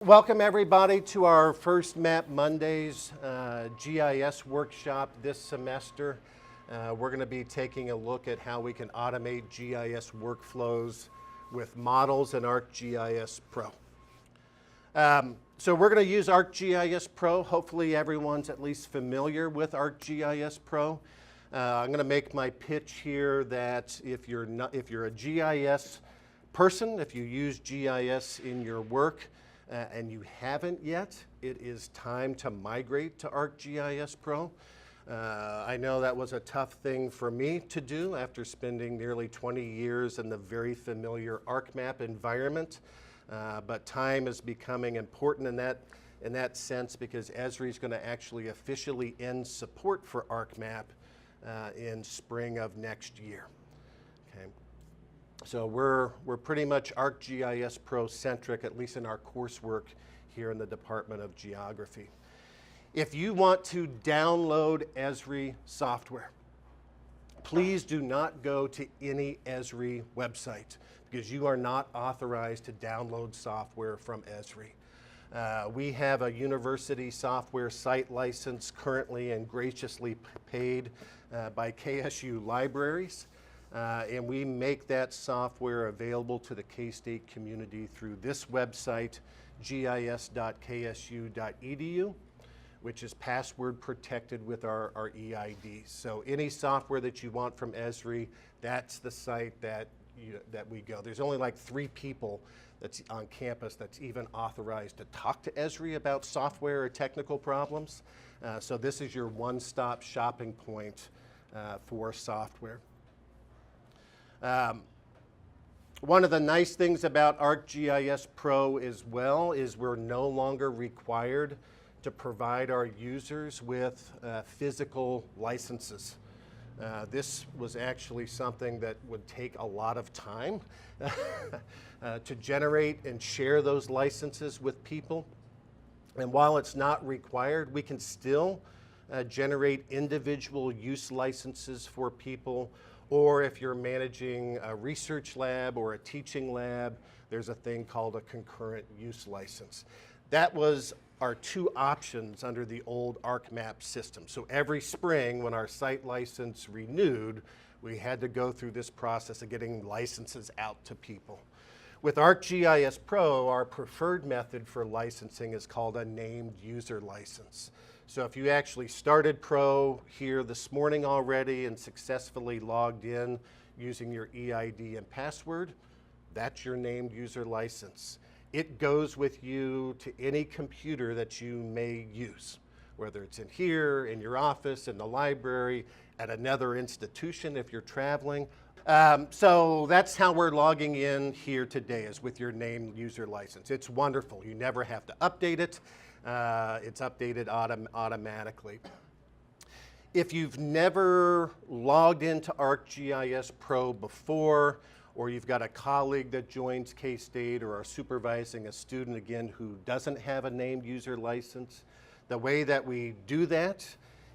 Welcome everybody to our first Map Mondays GIS workshop this semester. We're going to be taking a look at how we can automate GIS workflows with models in ArcGIS Pro. So we're going to use ArcGIS Pro. Hopefully everyone's at least familiar with ArcGIS Pro. I'm going to make my pitch here that if you're a GIS person, if you use GIS in your work, and you haven't yet, it is time to migrate to ArcGIS Pro. I know that was a tough thing for me to do after spending nearly 20 years in the very familiar ArcMap environment, but time is becoming important in that sense because Esri is going to actually officially end support for ArcMap in spring of next year. Okay. So we're pretty much ArcGIS Pro centric, at least in our coursework here in the Department of Geography. If you want to download Esri software, please do not go to any Esri website because you are not authorized to download software from Esri. We have a university software site license currently and graciously paid by KSU libraries. And we make that software available to the K-State community through this website, gis.ksu.edu, which is password protected with our EIDs. So any software that you want from Esri, that's the site that we go. There's only like 3 people that's on campus that's even authorized to talk to Esri about software or technical problems. So this is your one-stop shopping point for software. One of the nice things about ArcGIS Pro as well is we're no longer required to provide our users with physical licenses. This was actually something that would take a lot of time to generate and share those licenses with people. And while it's not required, we can still generate individual use licenses for people. Or if you're managing a research lab or a teaching lab, there's a thing called a concurrent use license. That was our 2 options under the old ArcMap system. So every spring when our site license renewed, we had to go through this process of getting licenses out to people. With ArcGIS Pro, our preferred method for licensing is called a named user license. So if you actually started Pro here this morning already and successfully logged in using your EID and password, that's your named user license. It goes with you to any computer that you may use, whether it's in here, in your office, in the library, at another institution if you're traveling. So that's how we're logging in here today, is with your named user license. It's wonderful. You never have to update it. It's updated automatically. If you've never logged into ArcGIS Pro before, or you've got a colleague that joins K-State or are supervising a student again who doesn't have a named user license, the way that we do that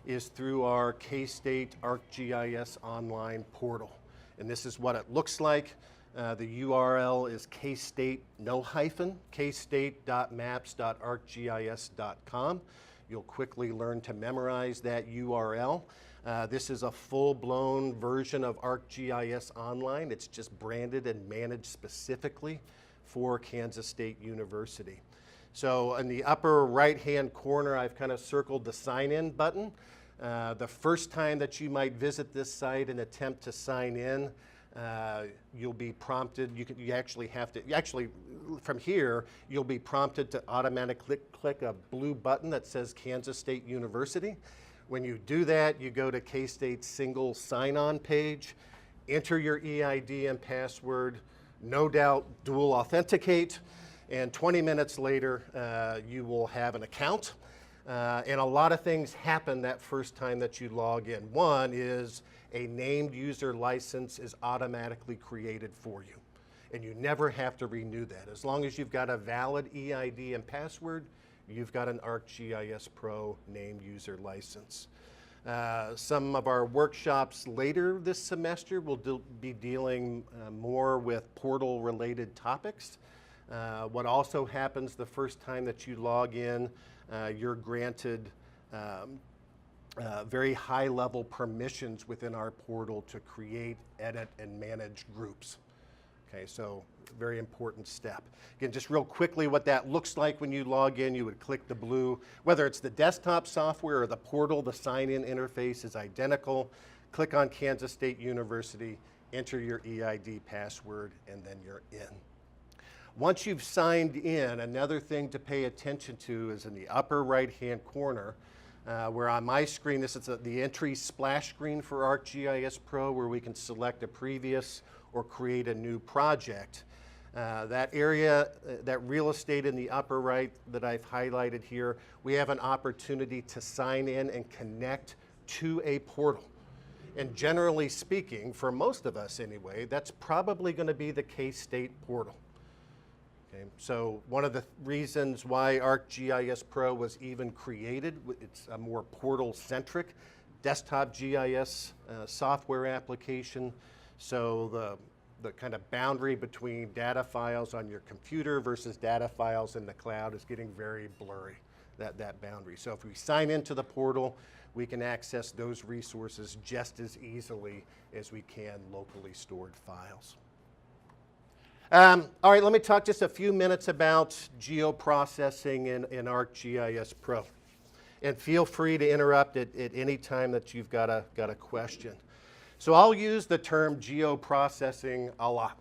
is through our K-State ArcGIS online portal. And this is what it looks like. The URL is kstate.maps.arcgis.com. You'll quickly learn to memorize that URL. This is a full-blown version of ArcGIS Online. It's just branded and managed specifically for Kansas State University. So in the upper right-hand corner, I've kind of circled the sign-in button. The first time that you might visit this site and attempt to sign in, you'll be prompted, from here, you'll be prompted to automatically click a blue button that says Kansas State University. When you do that, you go to K-State's single sign-on page, enter your EID and password, no doubt dual authenticate, and 20 minutes later, you will have an account. And a lot of things happen that first time that you log in. One is a named user license is automatically created for you, and you never have to renew that. As long as you've got a valid EID and password, you've got an ArcGIS Pro named user license. Some of our workshops later this semester will be dealing more with portal-related topics. What also happens the first time that you log in, you're granted very high-level permissions within our portal to create, edit, and manage groups. Okay, so very important step. Again, just real quickly what that looks like when you log in, you would click the blue, whether it's the desktop software or the portal, the sign-in interface is identical. Click on Kansas State University, enter your EID password, and then you're in. Once you've signed in, another thing to pay attention to is in the upper right-hand corner, where on my screen, this is the entry splash screen for ArcGIS Pro, where we can select a previous or create a new project. That area, that real estate in the upper right that I've highlighted here, we have an opportunity to sign in and connect to a portal. And generally speaking, for most of us anyway, that's probably going to be the K-State portal. Okay, so one of the reasons why ArcGIS Pro was even created, it's a more portal-centric desktop GIS software application. So the kind of boundary between data files on your computer versus data files in the cloud is getting very blurry, that boundary. So if we sign into the portal, we can access those resources just as easily as we can locally stored files. All right, let me talk just a few minutes about geoprocessing in ArcGIS Pro. And feel free to interrupt at any time that you've got a question. So I'll use the term geoprocessing a lot.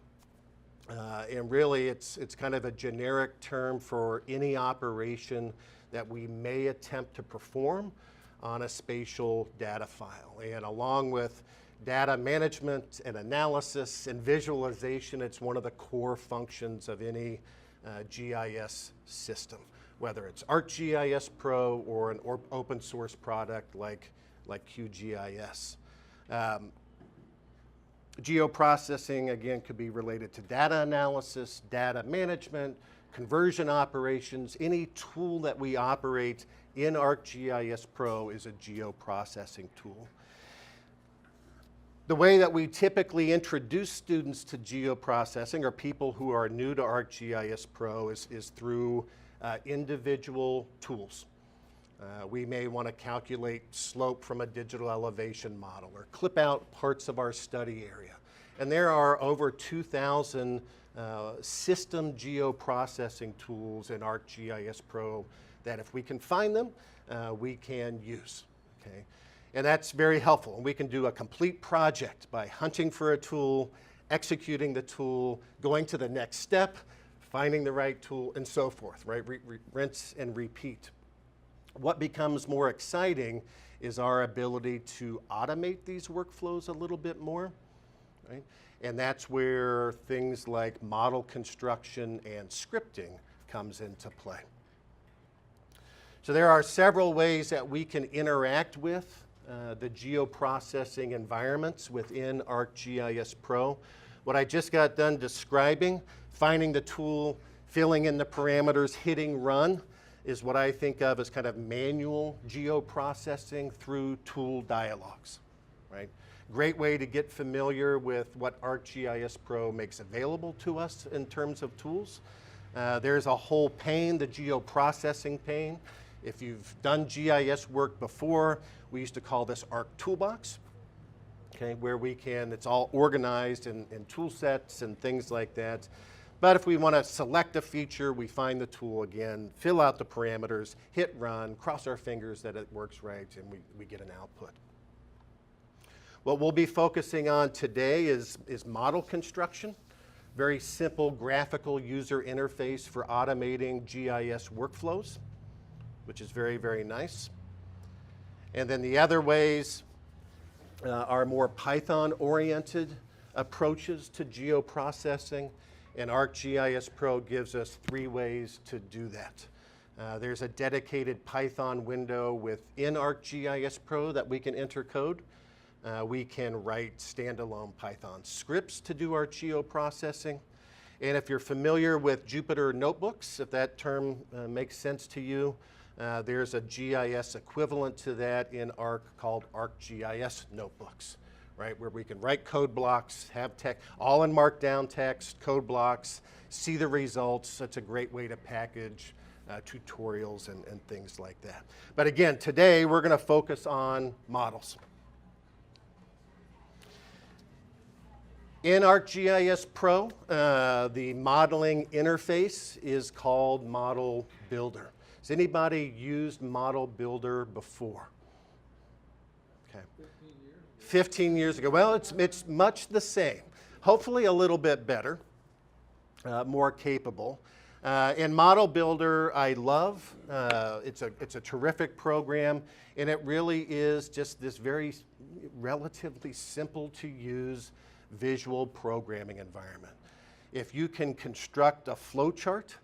And really, it's kind of a generic term for any operation that we may attempt to perform on a spatial data file. And along with data management and analysis and visualization, it's one of the core functions of any GIS system, whether it's ArcGIS Pro or an open source product like QGIS. Geoprocessing, again, could be related to data analysis, data management, conversion operations. Any tool that we operate in ArcGIS Pro is a geoprocessing tool. The way that we typically introduce students to geoprocessing, or people who are new to ArcGIS Pro, is through individual tools. We may want to calculate slope from a digital elevation model or clip out parts of our study area. And there are over 2,000 system geoprocessing tools in ArcGIS Pro that if we can find them, we can use. Okay? And that's very helpful. And we can do a complete project by hunting for a tool, executing the tool, going to the next step, finding the right tool, and so forth, right? Rinse and repeat. What becomes more exciting is our ability to automate these workflows a little bit more, right? And that's where things like model construction and scripting comes into play. So there are several ways that we can interact with the geoprocessing environments within ArcGIS Pro. What I just got done describing, finding the tool, filling in the parameters, hitting run, is what I think of as kind of manual geoprocessing through tool dialogues, right? Great way to get familiar with what ArcGIS Pro makes available to us in terms of tools. There's a whole pane, the geoprocessing pane. If you've done GIS work before, we used to call this Arc Toolbox, okay, where we can, it's all organized in tool sets and things like that. But if we want to select a feature, we find the tool again, fill out the parameters, hit run, cross our fingers that it works right, and we get an output. What we'll be focusing on today is model construction. Very simple graphical user interface for automating GIS workflows, which is very, very nice. And then the other ways are more Python-oriented approaches to geoprocessing, and ArcGIS Pro gives us 3 ways to do that. There's a dedicated Python window within ArcGIS Pro that we can enter code. We can write standalone Python scripts to do our geoprocessing. And if you're familiar with Jupyter Notebooks, if that term makes sense to you, there's a GIS equivalent to that in Arc called ArcGIS Notebooks, right? Where we can write code blocks, have text, all in markdown text, code blocks, see the results. That's a great way to package tutorials and things like that. But again, today we're going to focus on models. In ArcGIS Pro, the modeling interface is called Model Builder. Has anybody used Model Builder before? Okay. 15 years ago. Well, it's much the same. Hopefully a little bit better, more capable. And Model Builder I love. It's a terrific program, and it really is just this very relatively simple to use visual programming environment. If you can construct a flow chart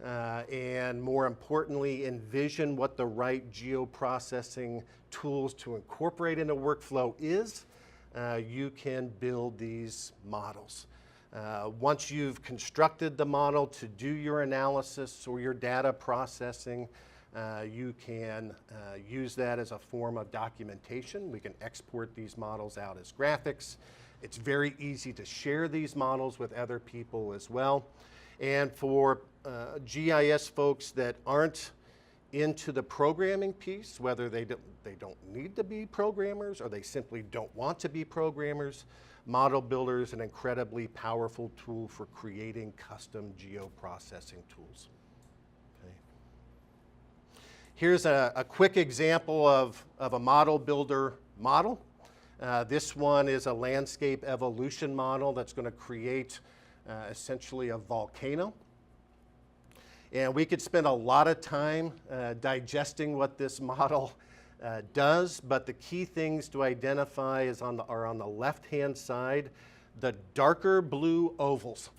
and more importantly envision what the right geoprocessing tools to incorporate in a workflow is, you can build these models. Once you've constructed the model to do your analysis or your data processing, you can use that as a form of documentation. We can export these models out as graphics. It's very easy to share these models with other people as well. And for GIS folks that aren't into the programming piece, whether they don't need to be programmers or they simply don't want to be programmers, Model Builder is an incredibly powerful tool for creating custom geoprocessing tools. Okay. Here's a quick example of a Model Builder model. This one is a landscape evolution model that's going to create essentially a volcano. And we could spend a lot of time digesting what this model does, but the key things to identify are on the left-hand side, the darker blue ovals.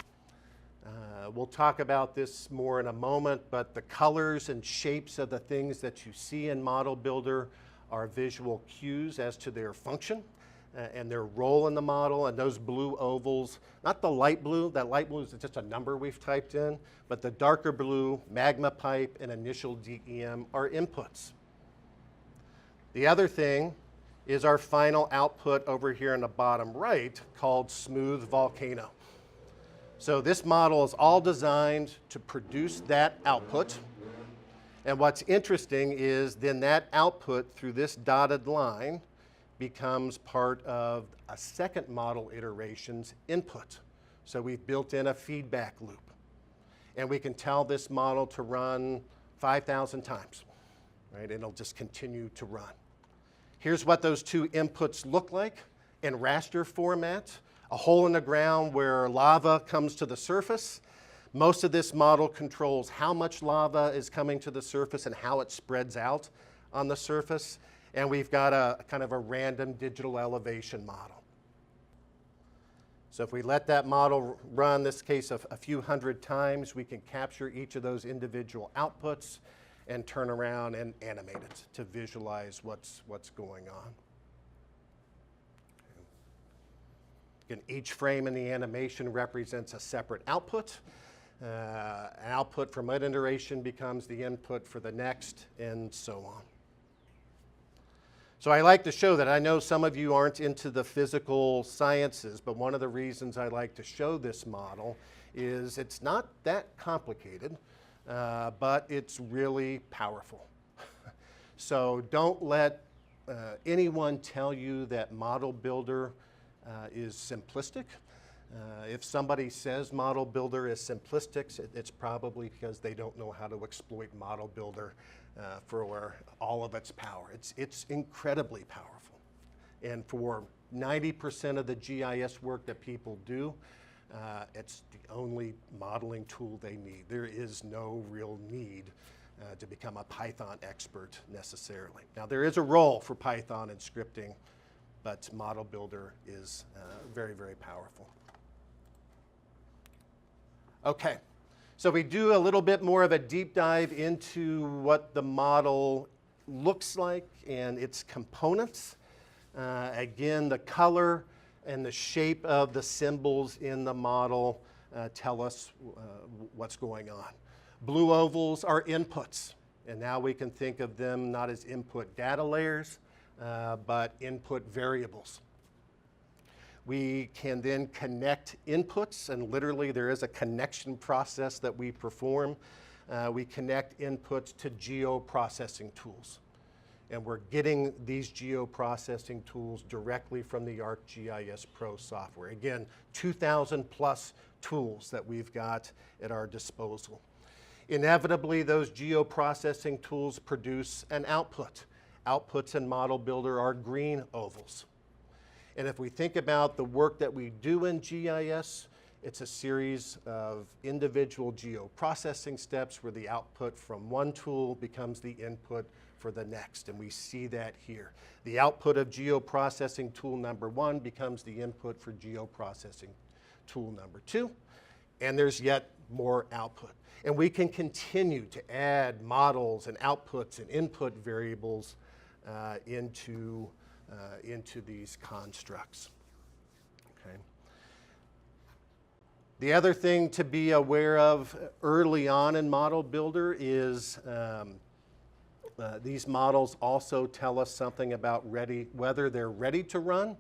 We'll talk about this more in a moment, but the colors and shapes of the things that you see in Model Builder are visual cues as to their function and their role in the model. And those blue ovals, not the light blue, that light blue is just a number we've typed in, but the darker blue, magma pipe and initial DEM are inputs. The other thing is our final output over here in the bottom right called smooth volcano. So this model is all designed to produce that output. And what's interesting is then that output through this dotted line becomes part of a second model iteration's input. So we've built in a feedback loop. And we can tell this model to run 5,000 times, right? It'll just continue to run. Here's what those two inputs look like in raster format. A hole in the ground where lava comes to the surface. Most of this model controls how much lava is coming to the surface and how it spreads out on the surface. And we've got a kind of a random digital elevation model. So if we let that model run, in this case, a few hundred times, we can capture each of those individual outputs and turn around and animate it to visualize what's going on. Again, each frame in the animation represents a separate output. An output from one iteration becomes the input for the next, and so on. So I like to show that. I know some of you aren't into the physical sciences, but one of the reasons I like to show this model is it's not that complicated, but it's really powerful. So don't let anyone tell you that Model Builder is simplistic. If somebody says Model Builder is simplistic, it's probably because they don't know how to exploit Model Builder for all of its power. It's incredibly powerful. And for 90% of the GIS work that people do, it's the only modeling tool they need. There is no real need to become a Python expert necessarily. Now there is a role for Python and scripting, but Model Builder is very, very powerful. Okay, so we do a little bit more of a deep dive into what the model looks like and its components. Again, the color and the shape of the symbols in the model tell us what's going on. Blue ovals are inputs, and now we can think of them not as input data layers, but input variables. We can then connect inputs, and literally there is a connection process that we perform. We connect inputs to geoprocessing tools. And we're getting these geoprocessing tools directly from the ArcGIS Pro software. Again, 2,000 plus tools that we've got at our disposal. Inevitably, those geoprocessing tools produce an output. Outputs in Model Builder are green ovals. And if we think about the work that we do in GIS, it's a series of individual geoprocessing steps where the output from one tool becomes the input for the next, and we see that here. The output of geoprocessing tool number 1 becomes the input for geoprocessing tool number 2, and there's yet more output. And we can continue to add models and outputs and input variables into these constructs. Okay. The other thing to be aware of early on in Model Builder is these models also tell us something about whether they're ready to run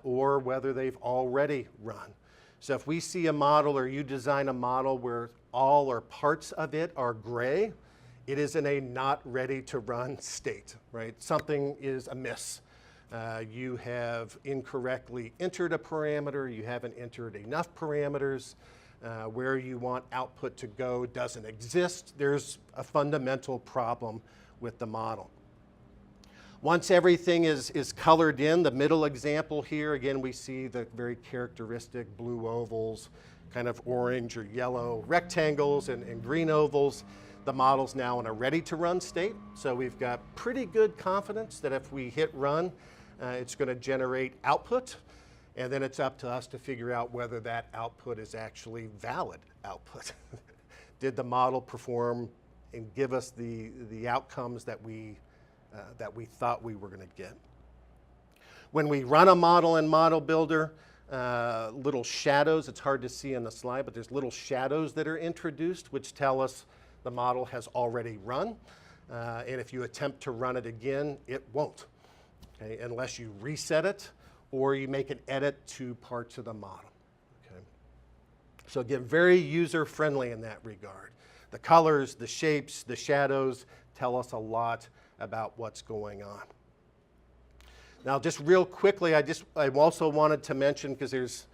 or whether they've already run. So if we see a model or you design a model where all or parts of it are gray, it is in a not ready to run state, right? Something is amiss. You have incorrectly entered a parameter, you haven't entered enough parameters, where you want output to go doesn't exist. There's a fundamental problem with the model. Once everything is colored in, the middle example here, again, we see the very characteristic blue ovals, kind of orange or yellow rectangles and green ovals. The model's now in a ready-to-run state, so we've got pretty good confidence that if we hit run, it's going to generate output, and then it's up to us to figure out whether that output is actually valid output. Did the model perform and give us the outcomes that we thought we were going to get? When we run a model in Model Builder, little shadows, it's hard to see on the slide, but there's little shadows that are introduced which tell us the model has already run, and if you attempt to run it again, it won't, okay, unless you reset it or you make an edit to parts of the model. Okay. So again, very user-friendly in that regard. The colors, the shapes, the shadows tell us a lot about what's going on. Now, just real quickly, I also wanted to mention, because there's,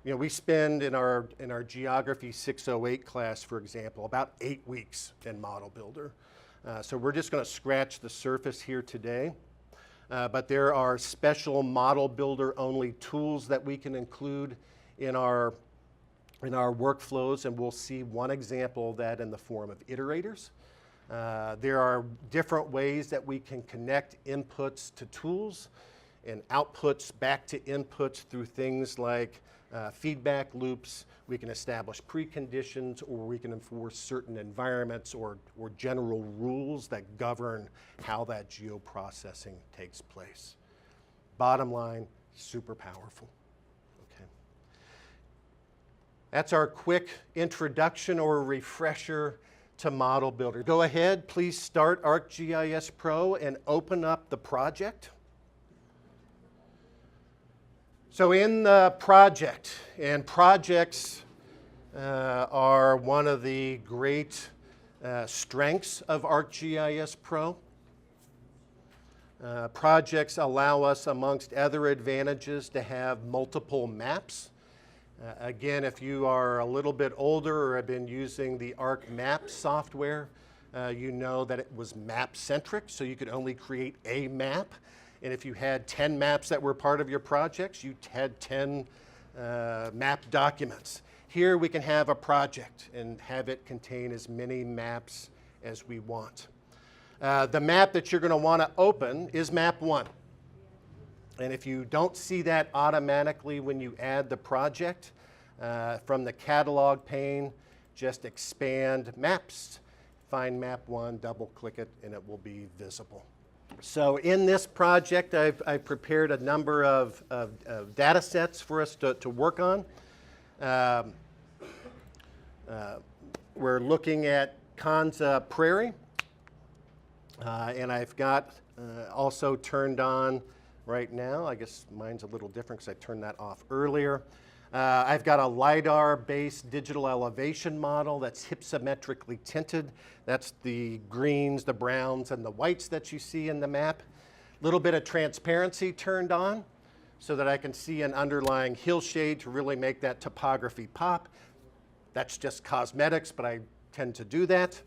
we spend in our Geography 608 class, for example, about 8 weeks in Model Builder. So we're just going to scratch the surface here today. But there are special Model Builder only tools that we can include in our workflows, and we'll see one example of that in the form of iterators. There are different ways that we can connect inputs to tools and outputs back to inputs through things like feedback loops. We can establish preconditions, or we can enforce certain environments or general rules that govern how that geoprocessing takes place. Bottom line, super powerful. Okay. That's our quick introduction or refresher to Model Builder. Go ahead, please start ArcGIS Pro and open up the project. So in the project, and projects are one of the great strengths of ArcGIS Pro. Projects allow us, amongst other advantages, to have multiple maps. Again, if you are a little bit older or have been using the ArcMap software, you know that it was map-centric, so you could only create a map. And if you had 10 maps that were part of your projects, you had 10 map documents. Here we can have a project and have it contain as many maps as we want. The map that you're going to want to open is map 1. And if you don't see that automatically when you add the project, from the catalog pane, just expand maps, find map 1, double click it, and it will be visible. So in this project, I've prepared a number of data sets for us to work on. We're looking at Kanza Prairie, and I've got also turned on right now. I guess mine's a little different because I turned that off earlier. I've got a LiDAR-based digital elevation model that's hypsometrically tinted. That's the greens, the browns, and the whites that you see in the map. A little bit of transparency turned on so that I can see an underlying hillshade to really make that topography pop. That's just cosmetics, but I tend to do that.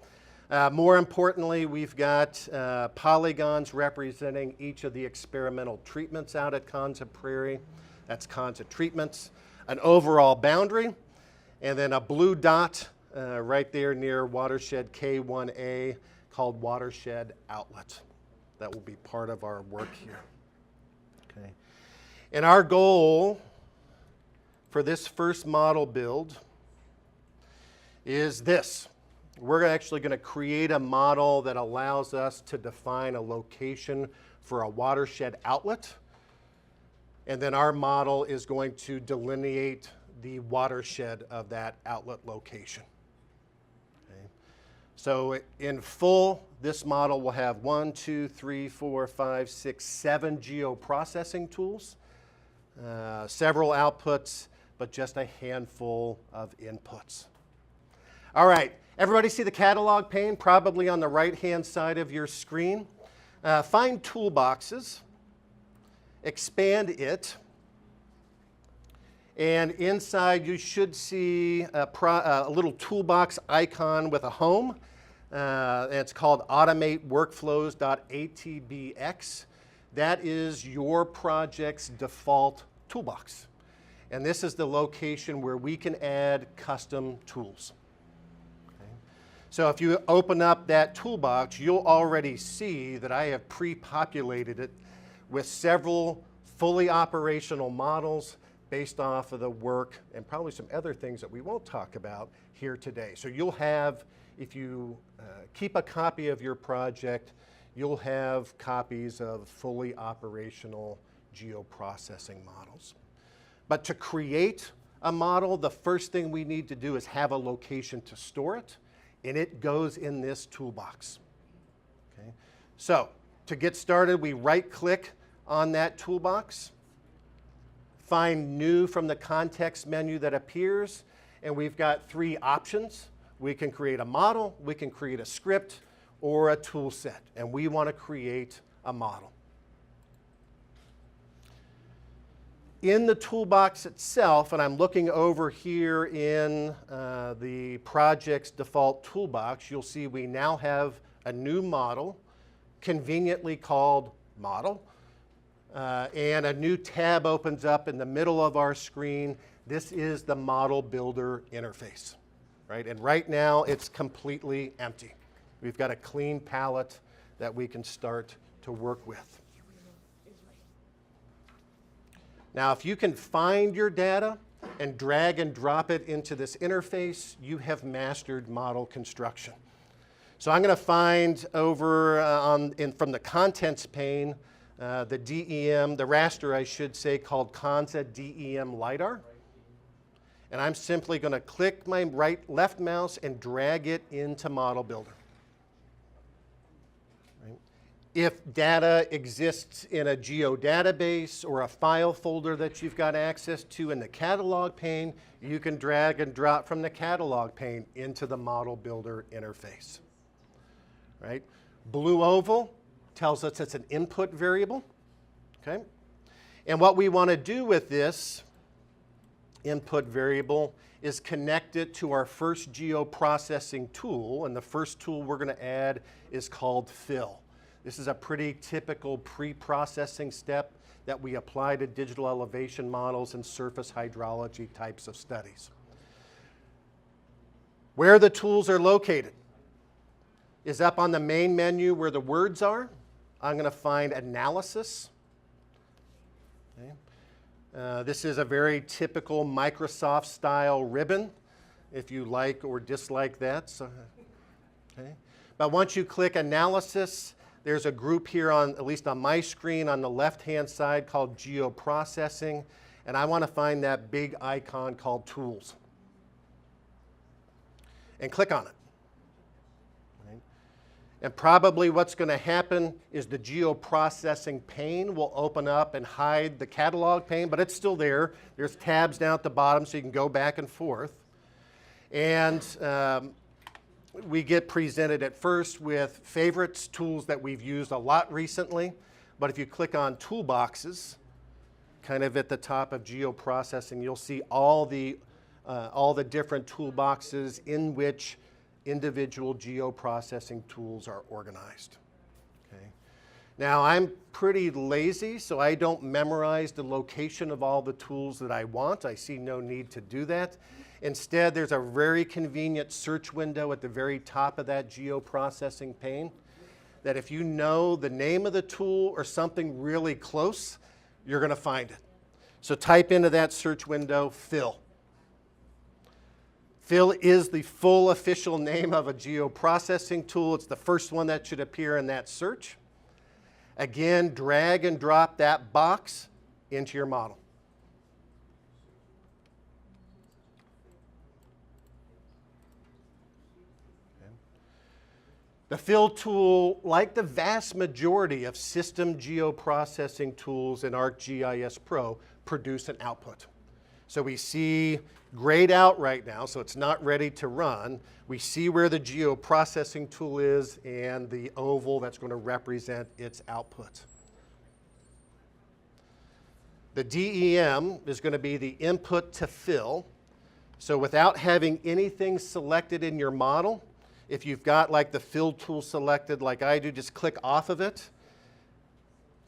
More importantly, we've got polygons representing each of the experimental treatments out at Konza Prairie. That's Konza treatments. An overall boundary, and then a blue dot right there near watershed K1A called watershed outlet. That will be part of our work here. Okay. And our goal for this first model build is this. We're actually going to create a model that allows us to define a location for a watershed outlet. And then our model is going to delineate the watershed of that outlet location. Okay. So in full, this model will have 1, 2, 3, 4, 5, 6, 7 geoprocessing tools, several outputs, but just a handful of inputs. All right, everybody see the catalog pane, probably on the right-hand side of your screen. Find toolboxes. Expand it, and inside you should see a little toolbox icon with a home. And it's called automateworkflows.atbx. That is your project's default toolbox. And this is the location where we can add custom tools. Okay. So if you open up that toolbox, you'll already see that I have pre-populated it with several fully operational models based off of the work and probably some other things that we won't talk about here today. So you'll have, if you keep a copy of your project, you'll have copies of fully operational geoprocessing models. But to create a model, the first thing we need to do is have a location to store it, and it goes in this toolbox. Okay? So to get started, we right-click on that toolbox, find New from the context menu that appears, and we've got 3 options. We can create a model, we can create a script, or a tool set, and we want to create a model. In the toolbox itself, and I'm looking over here in the project's default toolbox, you'll see we now have a new model, conveniently called Model. And a new tab opens up in the middle of our screen. This is the Model Builder interface, right? And right now it's completely empty. We've got a clean palette that we can start to work with. Now, if you can find your data and drag and drop it into this interface, you have mastered model construction. So I'm going to find over from the contents pane the DEM, the raster, I should say, called Konza DEM LiDAR. And I'm simply going to click my left mouse and drag it into Model Builder. Right. If data exists in a geodatabase or a file folder that you've got access to in the catalog pane, you can drag and drop from the catalog pane into the Model Builder interface. Right. Blue oval tells us it's an input variable, okay? And what we want to do with this input variable is connect it to our first geoprocessing tool, and the first tool we're going to add is called Fill. This is a pretty typical pre-processing step that we apply to digital elevation models and surface hydrology types of studies. Where the tools are located is up on the main menu where the words are. I'm going to find Analysis. Okay. This is a very typical Microsoft style ribbon, if you like or dislike that. So, okay. But once you click Analysis, there's a group here on, at least on my screen, on the left-hand side called Geoprocessing, and I want to find that big icon called Tools. And click on it. And probably what's going to happen is the geoprocessing pane will open up and hide the catalog pane, but it's still there. There's tabs down at the bottom so you can go back and forth. And we get presented at first with favorites, tools that we've used a lot recently. But if you click on toolboxes, kind of at the top of geoprocessing, you'll see all the different toolboxes in which individual geoprocessing tools are organized. Okay. Now, I'm pretty lazy, so I don't memorize the location of all the tools that I want. I see no need to do that. Instead, there's a very convenient search window at the very top of that geoprocessing pane that if you know the name of the tool or something really close, you're going to find it. So type into that search window, fill. Fill is the full official name of a geoprocessing tool. It's the first one that should appear in that search. Again, drag and drop that box into your model. The fill tool, like the vast majority of system geoprocessing tools in ArcGIS Pro, produce an output. So we see grayed out right now, so it's not ready to run. We see where the geoprocessing tool is and the oval that's going to represent its output. The DEM is going to be the input to fill. So without having anything selected in your model, if you've got like the fill tool selected like I do, just click off of it.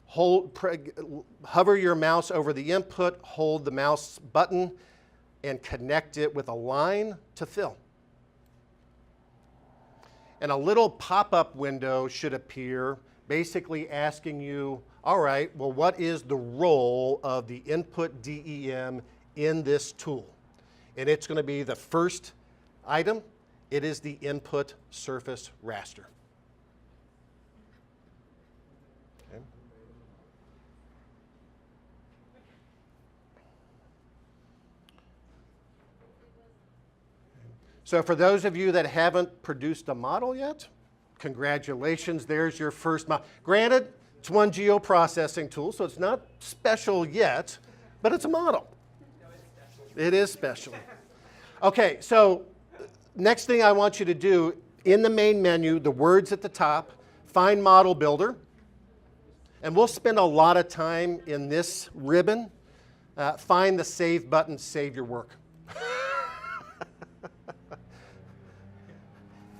Hover your mouse over the input, hold the mouse button, and connect it with a line to fill. And a little pop-up window should appear, basically asking you, all right, well, what is the role of the input DEM in this tool? And it's going to be the first item. It is the input surface raster. Okay. So for those of you that haven't produced a model yet, congratulations, there's your first model. Granted, it's one geoprocessing tool, so it's not special yet, but it's a model. No, it's special. It is special. Okay, so next thing I want you to do, in the main menu, the words at the top, find Model Builder. And we'll spend a lot of time in this ribbon. Find the Save button, save your work.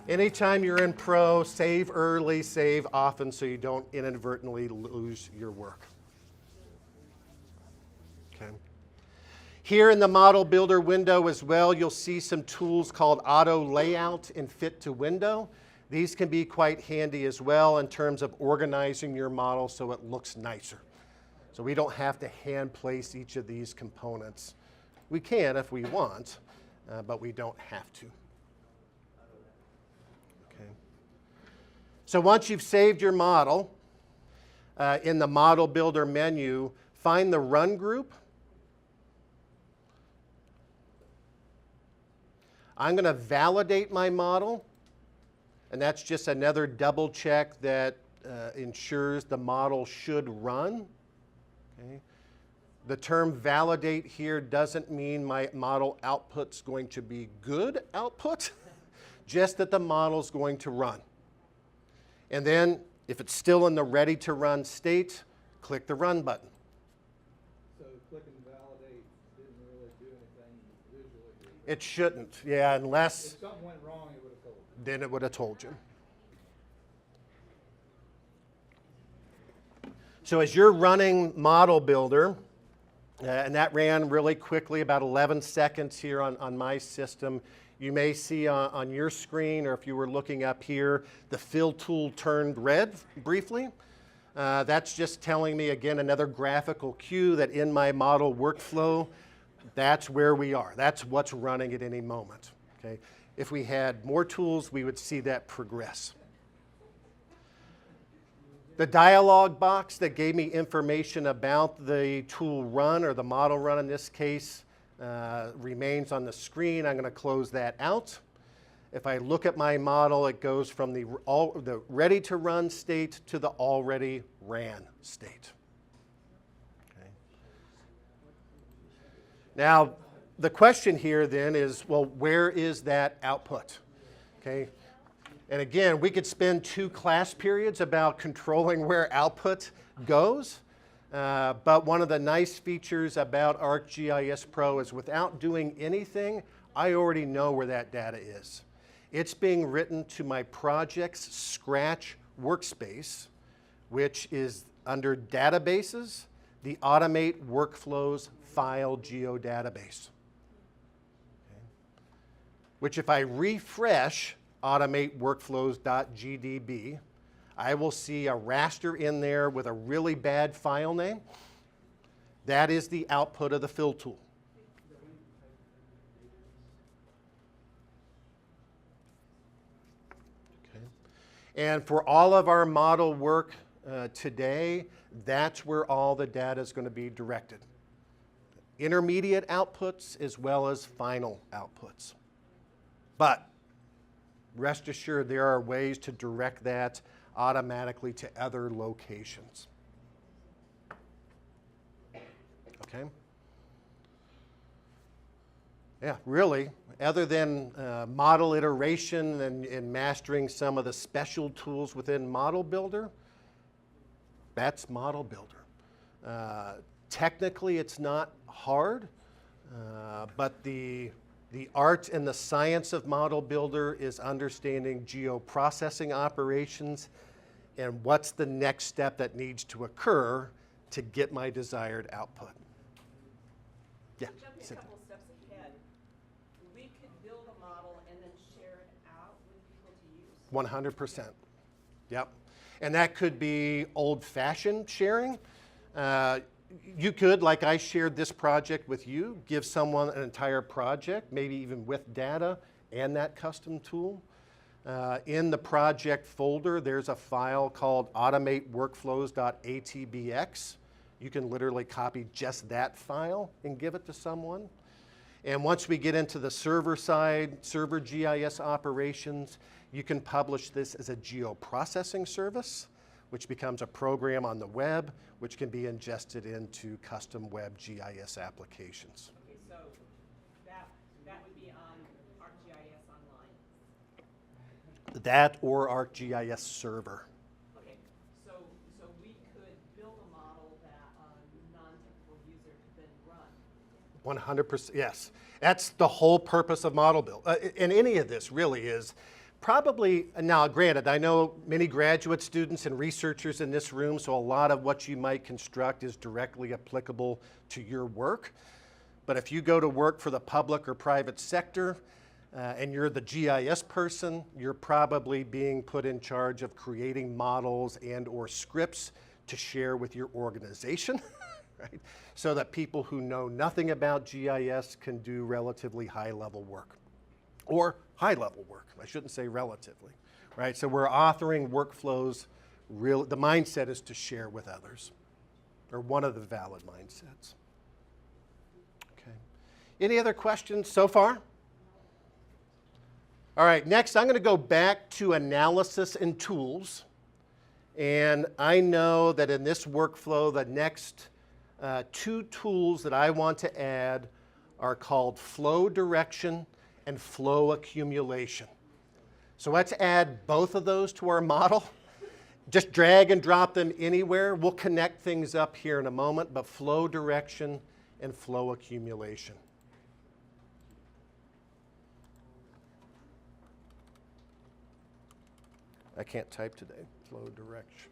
Anytime you're in Pro, save early, save often so you don't inadvertently lose your work. Okay. Here in the Model Builder window as well, you'll see some tools called Auto Layout and Fit to Window. These can be quite handy as well in terms of organizing your model so it looks nicer. So we don't have to hand place each of these components. We can if we want, but we don't have to. Okay. So once you've saved your model, in the Model Builder menu, find the Run group. I'm going to validate my model, and that's just another double check that ensures the model should run. Okay. The term validate here doesn't mean my model output's going to be good output, just that the model's going to run. And then, if it's still in the ready to run state, click the Run button. So clicking validate didn't really do anything visually? It shouldn't, yeah, unless... If something went wrong, it would have told you. Then it would have told you. So as you're running Model Builder, and that ran really quickly, about 11 seconds here on my system, you may see on your screen, or if you were looking up here, the fill tool turned red briefly. That's just telling me, again, another graphical cue that in my model workflow, that's where we are. That's what's running at any moment. Okay? If we had more tools, we would see that progress. The dialog box that gave me information about the tool run, or the model run in this case, remains on the screen. I'm going to close that out. If I look at my model, it goes from the ready to run state to the already ran state. Okay. Now, the question here then is, well, where is that output? Okay. And again, we could spend 2 class periods about controlling where output goes. But one of the nice features about ArcGIS Pro is without doing anything, I already know where that data is. It's being written to my project's Scratch workspace, which is under Databases, the Automate Workflows file geodatabase. Okay. Which if I refresh Automate Workflows.gdb, I will see a raster in there with a really bad file name. That is the output of the fill tool. Okay. And for all of our model work today, that's where all the data is going to be directed. Intermediate outputs as well as final outputs. But rest assured, there are ways to direct that automatically to other locations. Okay? Yeah, really, other than model iteration and mastering some of the special tools within Model Builder, that's Model Builder. Technically, it's not hard, but the art and the science of Model Builder is understanding geoprocessing operations and what's the next step that needs to occur to get my desired output. Yeah. Jumping a couple steps ahead, we could build a model and then share it out with people to use. 100%. Yep. And that could be old-fashioned sharing. You could, like I shared this project with you, give someone an entire project, maybe even with data and that custom tool. In the project folder, there's a file called automateworkflows.atbx. You can literally copy just that file and give it to someone. And once we get into the server side, server GIS operations, you can publish this as a geoprocessing service, which becomes a program on the web, which can be ingested into custom web GIS applications. Okay, so that would be on ArcGIS Online. That or ArcGIS Server. Okay, so we could build a model that a non-technical user could then run. 100%, yes. That's the whole purpose of Model Build. And any of this really is probably, now granted, I know many graduate students and researchers in this room, so a lot of what you might construct is directly applicable to your work. But if you go to work for the public or private sector, and you're the GIS person, you're probably being put in charge of creating models and or scripts to share with your organization, right? So that people who know nothing about GIS can do relatively high-level work. Or high-level work, I shouldn't say relatively, right? So we're authoring workflows, the mindset is to share with others, or one of the valid mindsets. Okay. Any other questions so far? All right, next I'm going to go back to analysis and tools. And I know that in this workflow, the next 2 tools that I want to add are called flow direction and flow accumulation. So let's add both of those to our model. Just drag and drop them anywhere. We'll connect things up here in a moment, but flow direction and flow accumulation. I can't type today. Flow direction.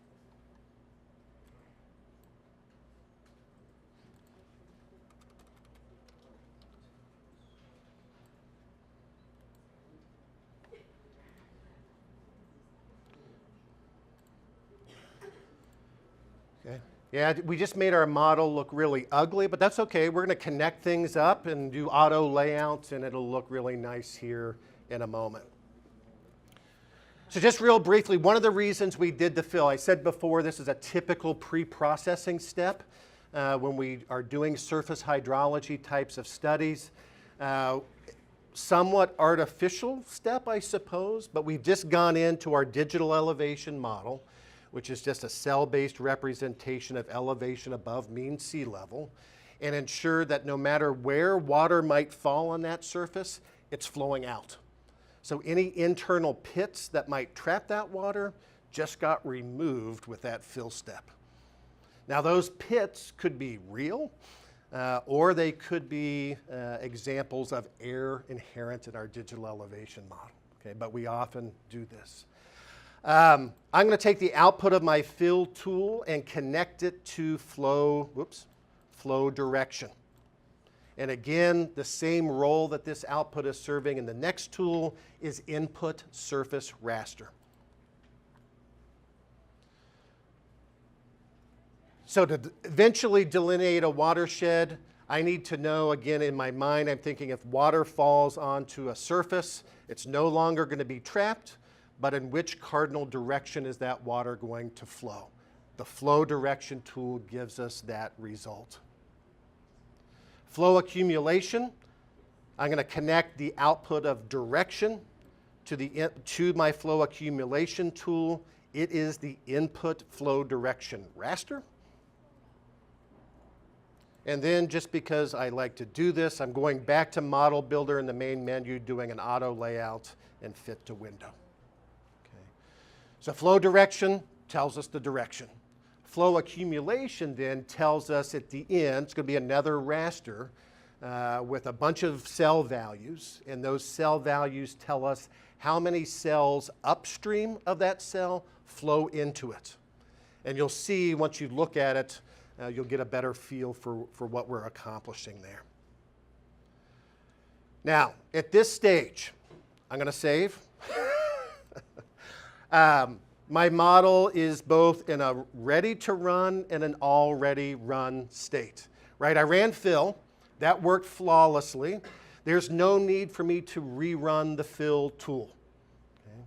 Okay. Yeah, we just made our model look really ugly, but that's okay. We're going to connect things up and do auto layouts, and it'll look really nice here in a moment. So just real briefly, one of the reasons we did the fill, I said before, this is a typical pre-processing step when we are doing surface hydrology types of studies. somewhat artificial step, I suppose, but we've just gone into our digital elevation model, which is just a cell-based representation of elevation above mean sea level, and ensure that no matter where water might fall on that surface, it's flowing out. So any internal pits that might trap that water just got removed with that fill step. Now those pits could be real, or they could be examples of error inherent in our digital elevation model, okay? But we often do this. I'm going to take the output of my fill tool and connect it to flow direction. And again, the same role that this output is serving in the next tool is input surface raster. So to eventually delineate a watershed, I need to know, again, in my mind, I'm thinking if water falls onto a surface, it's no longer going to be trapped, but in which cardinal direction is that water going to flow? The flow direction tool gives us that result. Flow accumulation, I'm going to connect the output of direction to my flow accumulation tool. It is the input flow direction raster. And then just because I like to do this, I'm going back to Model Builder in the main menu, doing an auto layout and fit to window. Okay. So flow direction tells us the direction. Flow accumulation then tells us at the end, it's going to be another raster with a bunch of cell values, and those cell values tell us how many cells upstream of that cell flow into it. And you'll see once you look at it, you'll get a better feel for what we're accomplishing there. Now, at this stage, I'm going to save. My model is both in a ready to run and an already run state. Right? I ran fill. That worked flawlessly. There's no need for me to rerun the fill tool. Okay?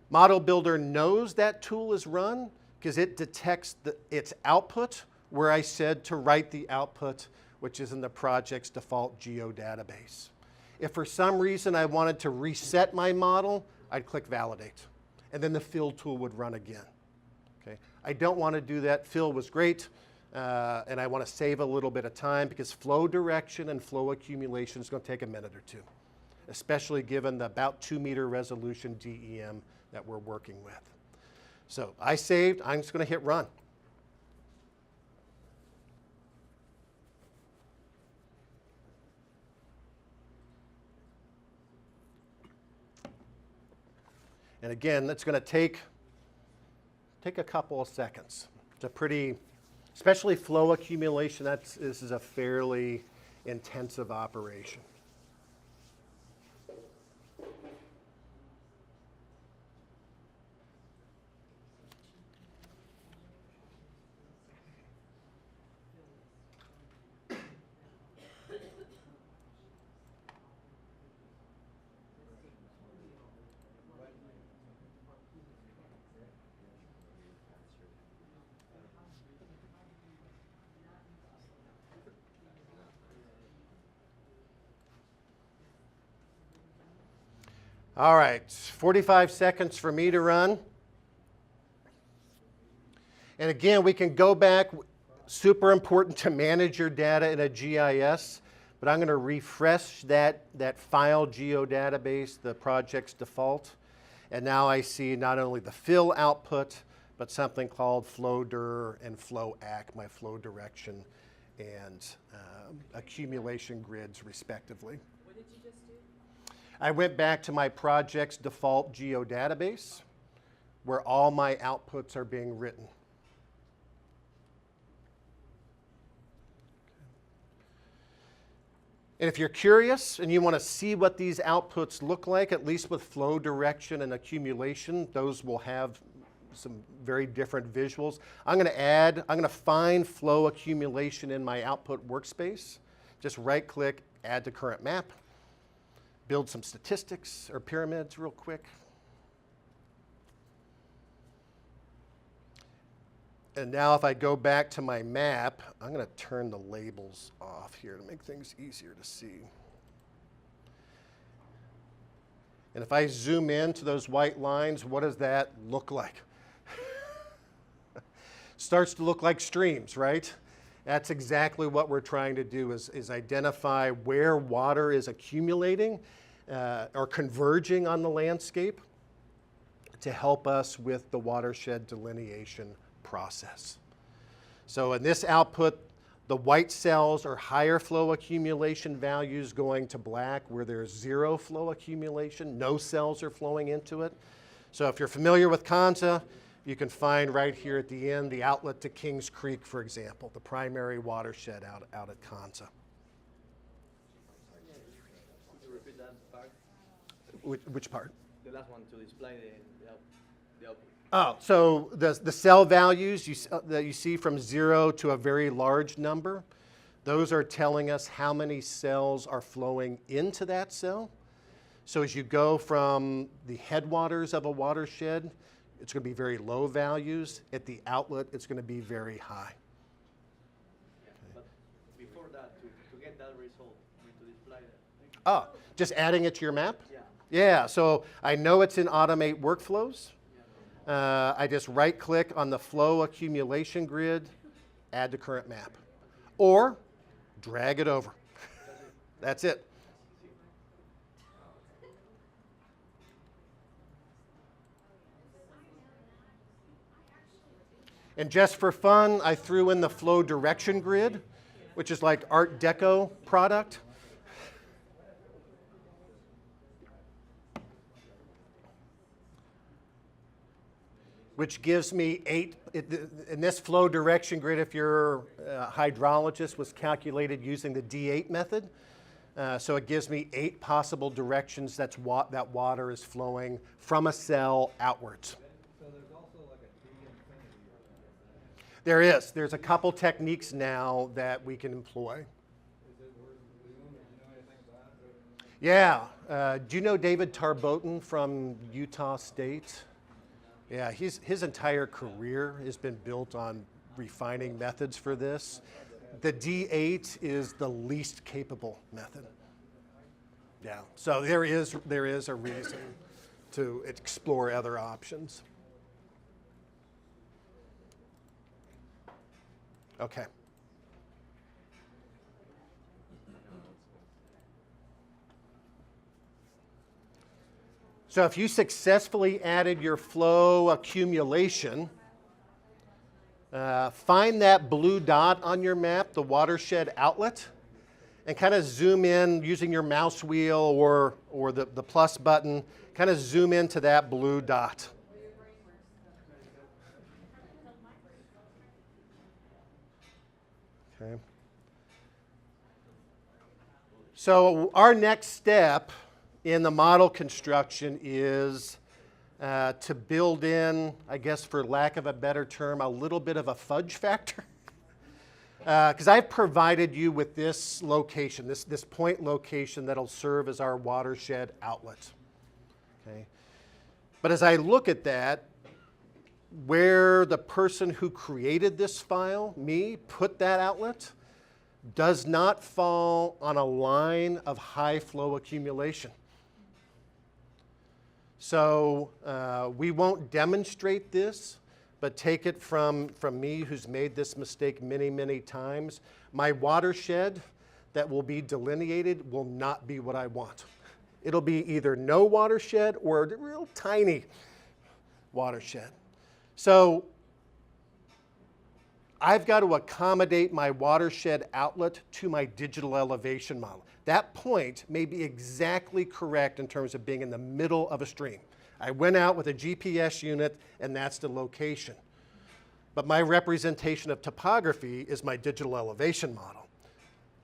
Model Builder knows that tool is run because it detects its output where I said to write the output, which is in the project's default geodatabase. If for some reason I wanted to reset my model, I'd click Validate, and then the fill tool would run again. Okay? I don't want to do that. Fill was great, and I want to save a little bit of time because flow direction and flow accumulation is going to take a minute or two, especially given the about 2-meter resolution DEM that we're working with. So I saved. I'm just going to hit run. And again, that's going to take a couple of seconds. It's a pretty, especially flow accumulation, this is a fairly intensive operation. All right, 45 seconds for me to run. And again, we can go back, super important to manage your data in a GIS, but I'm going to refresh that file geodatabase, the project's default. And now I see not only the fill output, but something called flow dir and flow ac, my flow direction and accumulation grids, respectively. What did you just do? I went back to my project's default geodatabase where all my outputs are being written. And if you're curious and you want to see what these outputs look like, at least with flow direction and accumulation, those will have some very different visuals. I'm going to find flow accumulation in my output workspace. Just right click, add to current map. Build some statistics or pyramids real quick. And now if I go back to my map, I'm going to turn the labels off here to make things easier to see. And if I zoom in to those white lines, what does that look like? Starts to look like streams, right? That's exactly what we're trying to do is identify where water is accumulating or converging on the landscape to help us with the watershed delineation process. So in this output, the white cells are higher flow accumulation values going to black where there's zero flow accumulation, no cells are flowing into it. So if you're familiar with Kanza, you can find right here at the end the outlet to Kings Creek, for example, the primary watershed out at Kanza. Could you repeat that part? Which part? The last one to display the output. Oh, so the cell values that you see from 0 to a very large number, those are telling us how many cells are flowing into that cell. So as you go from the headwaters of a watershed, it's going to be very low values. At the outlet, it's going to be very high. Yeah, but before that, to get that result, I mean, to display that. Oh, just adding it to your map? Yeah. Yeah, so I know it's in Automate Workflows. I just right-click on the flow accumulation grid, add to current map, or drag it over. That's it. And just for fun, I threw in the flow direction grid, which is like Art Deco product. Which gives me 8, in this flow direction grid, if you're a hydrologist, was calculated using the D8 method. So it gives me 8 possible directions that water is flowing from a cell outwards. So there's also like a D-infinity. There is. There's a couple techniques now that we can employ. Is it worth doing? Do you know anything about it? Yeah. Do you know David Tarboten from Utah State? Yeah, his entire career has been built on refining methods for this. The D8 is the least capable method. Yeah, so there is a reason to explore other options. Okay. So if you successfully added your flow accumulation, find that blue dot on your map, the watershed outlet, and kind of zoom in using your mouse wheel or the plus button, kind of zoom into that blue dot. Okay. So our next step in the model construction is to build in, I guess for lack of a better term, a little bit of a fudge factor. Because I've provided you with this location, this point location that'll serve as our watershed outlet. Okay. But as I look at that, where the person who created this file, me, put that outlet, does not fall on a line of high flow accumulation. So we won't demonstrate this, but take it from me who's made this mistake many, many times. My watershed that will be delineated will not be what I want. It'll be either no watershed or a real tiny watershed. So I've got to accommodate my watershed outlet to my digital elevation model. That point may be exactly correct in terms of being in the middle of a stream. I went out with a GPS unit and that's the location. But my representation of topography is my digital elevation model,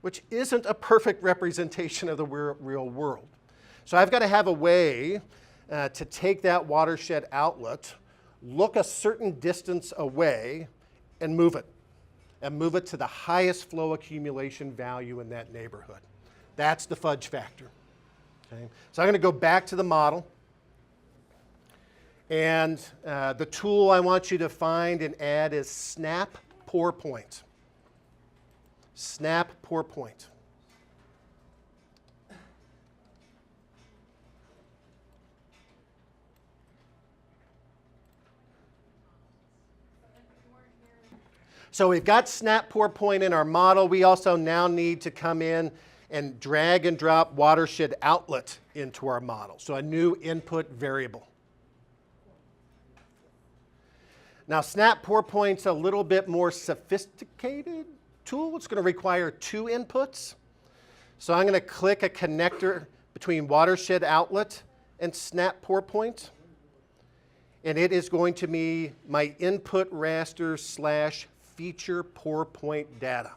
which isn't a perfect representation of the real world. So I've got to have a way to take that watershed outlet, look a certain distance away, and move it to the highest flow accumulation value in that neighborhood. That's the fudge factor. Okay? So I'm going to go back to the model. And the tool I want you to find and add is Snap Pour Point. Snap Pour Point. So we've got snap pour point in our model. We also now need to come in and drag and drop watershed outlet into our model. So a new input variable. Now snap pour point's a little bit more sophisticated tool. It's going to require 2 inputs. So I'm going to click a connector between watershed outlet and snap pour point. And it is going to be my input raster / feature pour point data.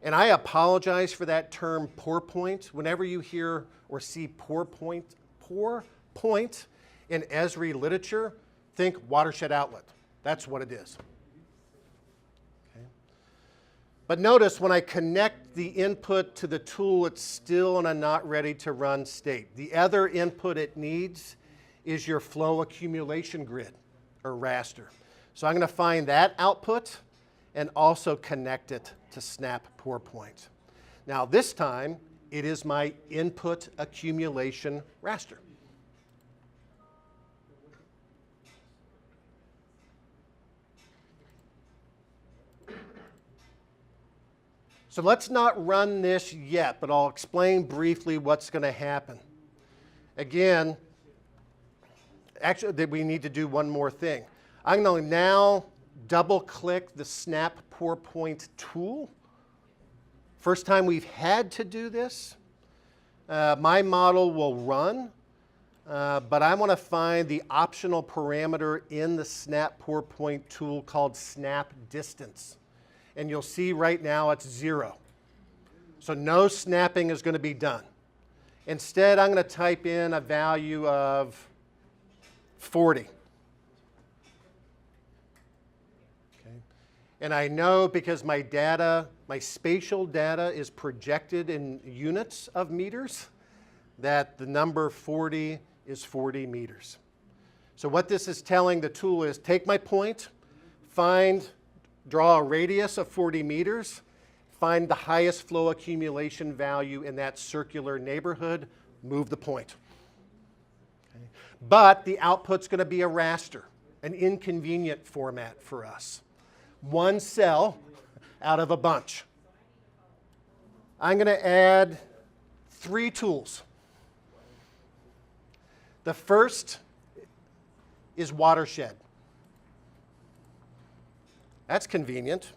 And I apologize for that term pour point. Whenever you hear or see pour point in Esri literature, think watershed outlet. That's what it is. Okay. But notice when I connect the input to the tool, it's still in a not ready to run state. The other input it needs is your flow accumulation grid or raster. So I'm going to find that output and also connect it to snap pour point. Now this time it is my input accumulation raster. So let's not run this yet, but I'll explain briefly what's going to happen. Again, actually, we need to do one more thing. I'm going to now double-click the snap pour point tool. First time we've had to do this. My model will run, but I want to find the optional parameter in the snap pour point tool called snap distance. And you'll see right now it's 0. So no snapping is going to be done. Instead, I'm going to type in a value of 40. Okay. And I know because my data, my spatial data is projected in units of meters, that the number 40 is 40 meters. So what this is telling the tool is take my point, draw a radius of 40 meters, find the highest flow accumulation value in that circular neighborhood, move the point. Okay. But the output's going to be a raster, an inconvenient format for us. One cell out of a bunch. I'm going to add 3 tools. The first is watershed. That's convenient.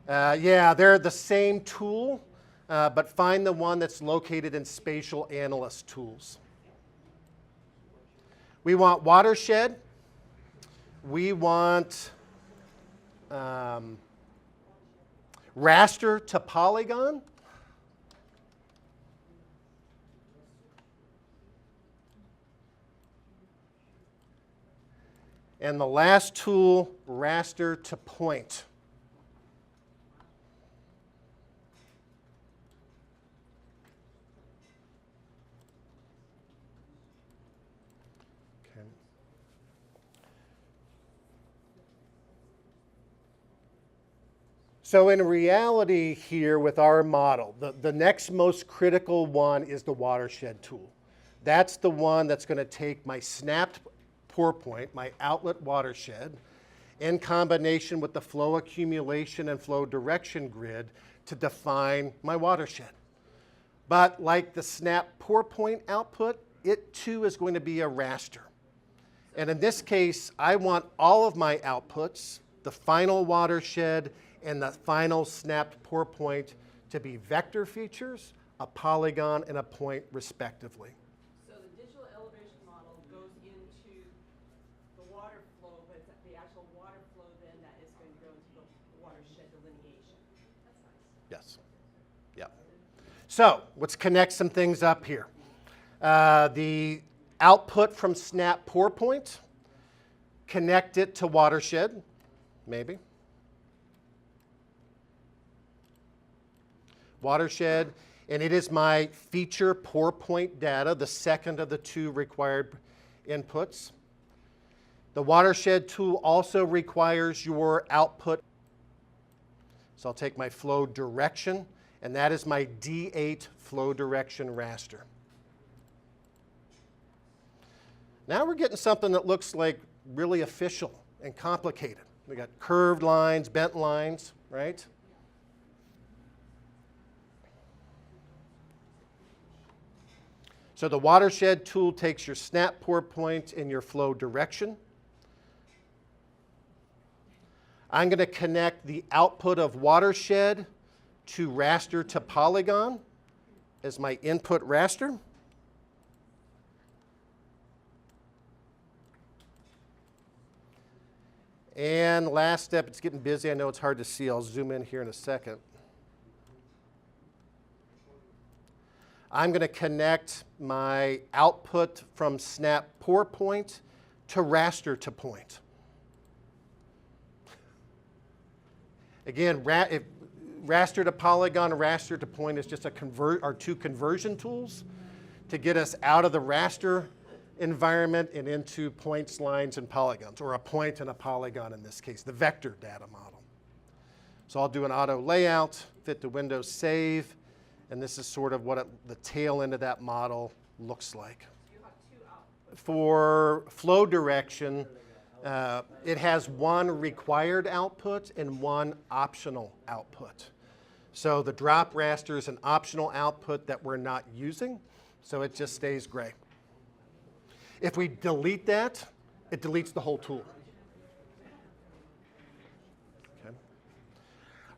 Yeah, they're the same tool, but find the one that's located in Spatial Analyst tools. We want watershed. We want raster to polygon. And the last tool, raster to point. Okay. So in reality here with our model, the next most critical one is the watershed tool. That's the one that's going to take my snapped pour point, my outlet watershed, in combination with the flow accumulation and flow direction grid to define my watershed. But like the snap pour point output, it too is going to be a raster. And in this case, I want all of my outputs, the final watershed and the final snapped pour point, to be vector features, a polygon, and a point respectively. Yes. Yeah. So let's connect some things up here. The output from snap pour point, connect it to watershed, maybe. Watershed, and it is my feature pour point data, the second of the 2 required inputs. The watershed tool also requires your output. So I'll take my flow direction, and that is my D8 flow direction raster. Now we're getting something that looks like really official and complicated. We got curved lines, bent lines, right? So the watershed tool takes your snap pour point and your flow direction. I'm going to connect the output of watershed to raster to polygon as my input raster. And last step, it's getting busy. I know it's hard to see. I'll zoom in here in a second. I'm going to connect my output from snap pour point to raster to point. Again, raster to polygon, raster to point is just are two conversion tools to get us out of the raster environment and into points, lines, and polygons, or a point and a polygon in this case, the vector data model. So I'll do an auto layout, fit to Windows Save, and this is sort of what the tail end of that model looks like. You have two outputs. For flow direction, it has one required output and one optional output. So the drop raster is an optional output that we're not using, so it just stays gray. If we delete that, it deletes the whole tool. Okay.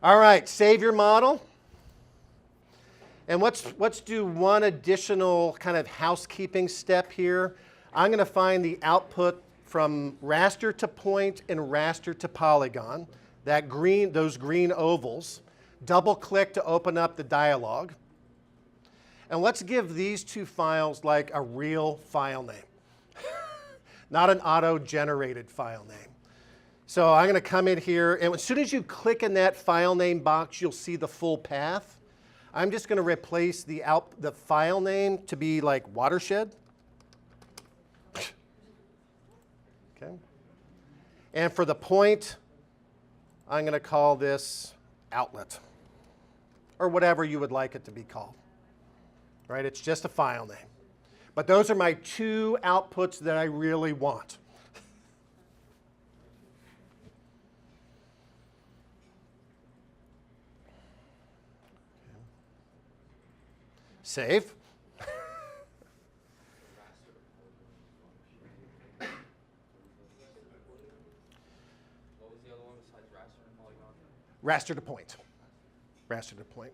All right, save your model. And let's do one additional kind of housekeeping step here. I'm going to find the output from raster to point and raster to polygon, those green ovals. Double click to open up the dialog. And let's give these two files like a real file name, not an auto-generated file name. So I'm going to come in here, and as soon as you click in that file name box, you'll see the full path. I'm just going to replace the file name to be like watershed. Okay. And for the point, I'm going to call this outlet, or whatever you would like it to be called. Right? It's just a file name. But those are my two outputs that I really want. Save. What was the other one besides raster and polygon? Raster to point. Raster to point.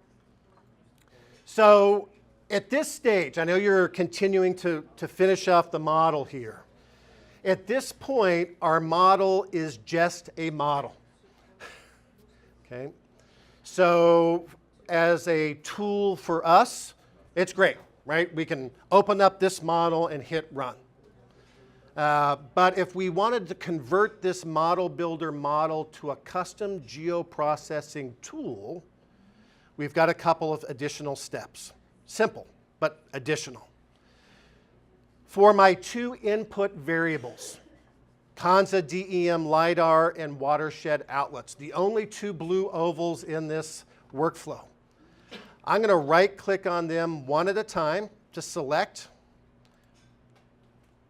So at this stage, I know you're continuing to finish off the model here. At this point, our model is just a model. Okay? So as a tool for us, it's great, right? We can open up this model and hit run. But if we wanted to convert this model builder model to a custom geoprocessing tool, we've got a couple of additional steps. Simple, but additional. For my two input variables, Kanza DEM LiDAR and watershed outlets, the only two blue ovals in this workflow, I'm going to right-click on them one at a time to select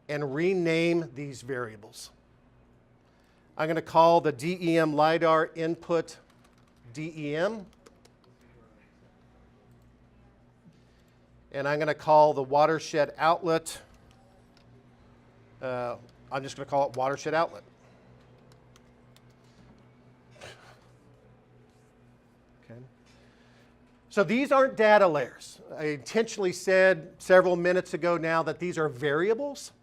and rename these variables. I'm going to call the DEM LiDAR input DEM. And I'm going to call the watershed outlet, I'm just going to call it watershed outlet. Okay. So these aren't data layers. I intentionally said several minutes ago now that these are variables.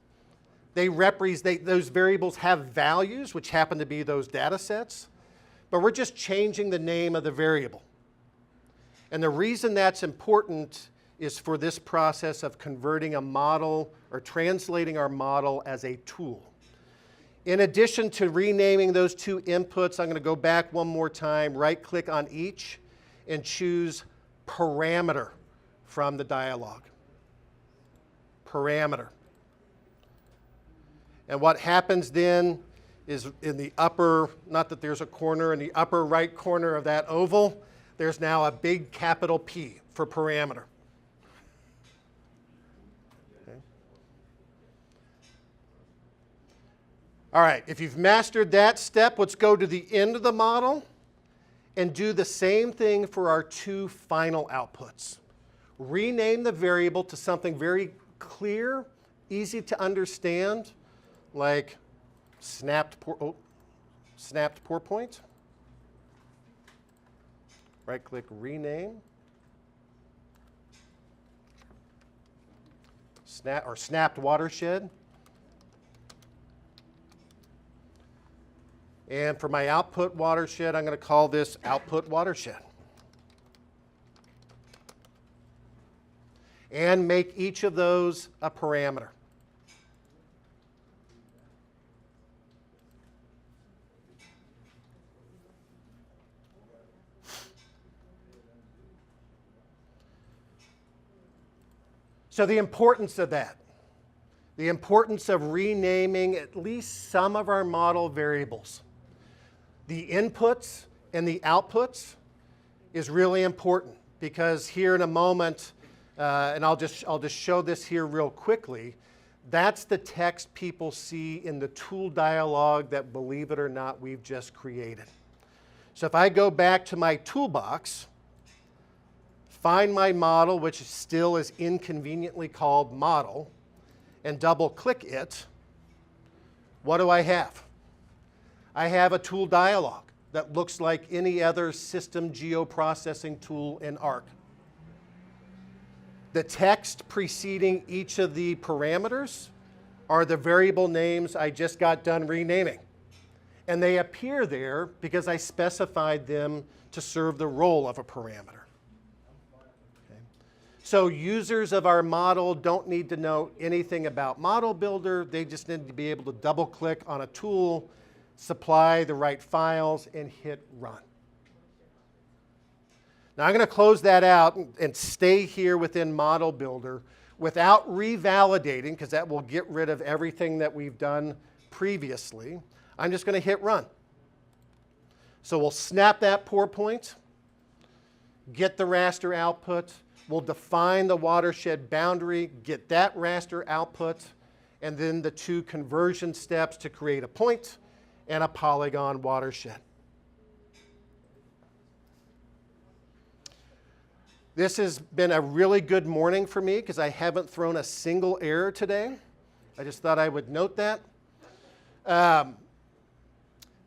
They represent, those variables have values, which happen to be those data sets, but we're just changing the name of the variable. And the reason that's important is for this process of converting a model or translating our model as a tool. In addition to renaming those two inputs, I'm going to go back one more time, right-click on each, and choose parameter from the dialog. Parameter. And what happens then is in the upper, not that there's a corner, in the upper right corner of that oval, there's now a big capital P for parameter. All right, if you've mastered that step, let's go to the end of the model and do the same thing for our two final outputs. Rename the variable to something very clear, easy to understand, like snapped pour point. Right-click, rename. Snapped watershed. And for my output watershed, I'm going to call this output watershed. And make each of those a parameter. So the importance of that, the importance of renaming at least some of our model variables. The inputs and the outputs is really important because here in a moment, and I'll just show this here real quickly, that's the text people see in the tool dialog that, believe it or not, we've just created. So if I go back to my toolbox, find my model, which still is inconveniently called model, and double-click it, what do I have? I have a tool dialog that looks like any other system geoprocessing tool in Arc. The text preceding each of the parameters are the variable names I just got done renaming. And they appear there because I specified them to serve the role of a parameter. Okay. So users of our model don't need to know anything about Model Builder. They just need to be able to double-click on a tool, supply the right files, and hit run. Now I'm going to close that out and stay here within Model Builder without revalidating, because that will get rid of everything that we've done previously. I'm just going to hit run. So we'll snap that pour point, get the raster output, we'll define the watershed boundary, get that raster output, and then the two conversion steps to create a point and a polygon watershed. This has been a really good morning for me because I haven't thrown a single error today. I just thought I would note that.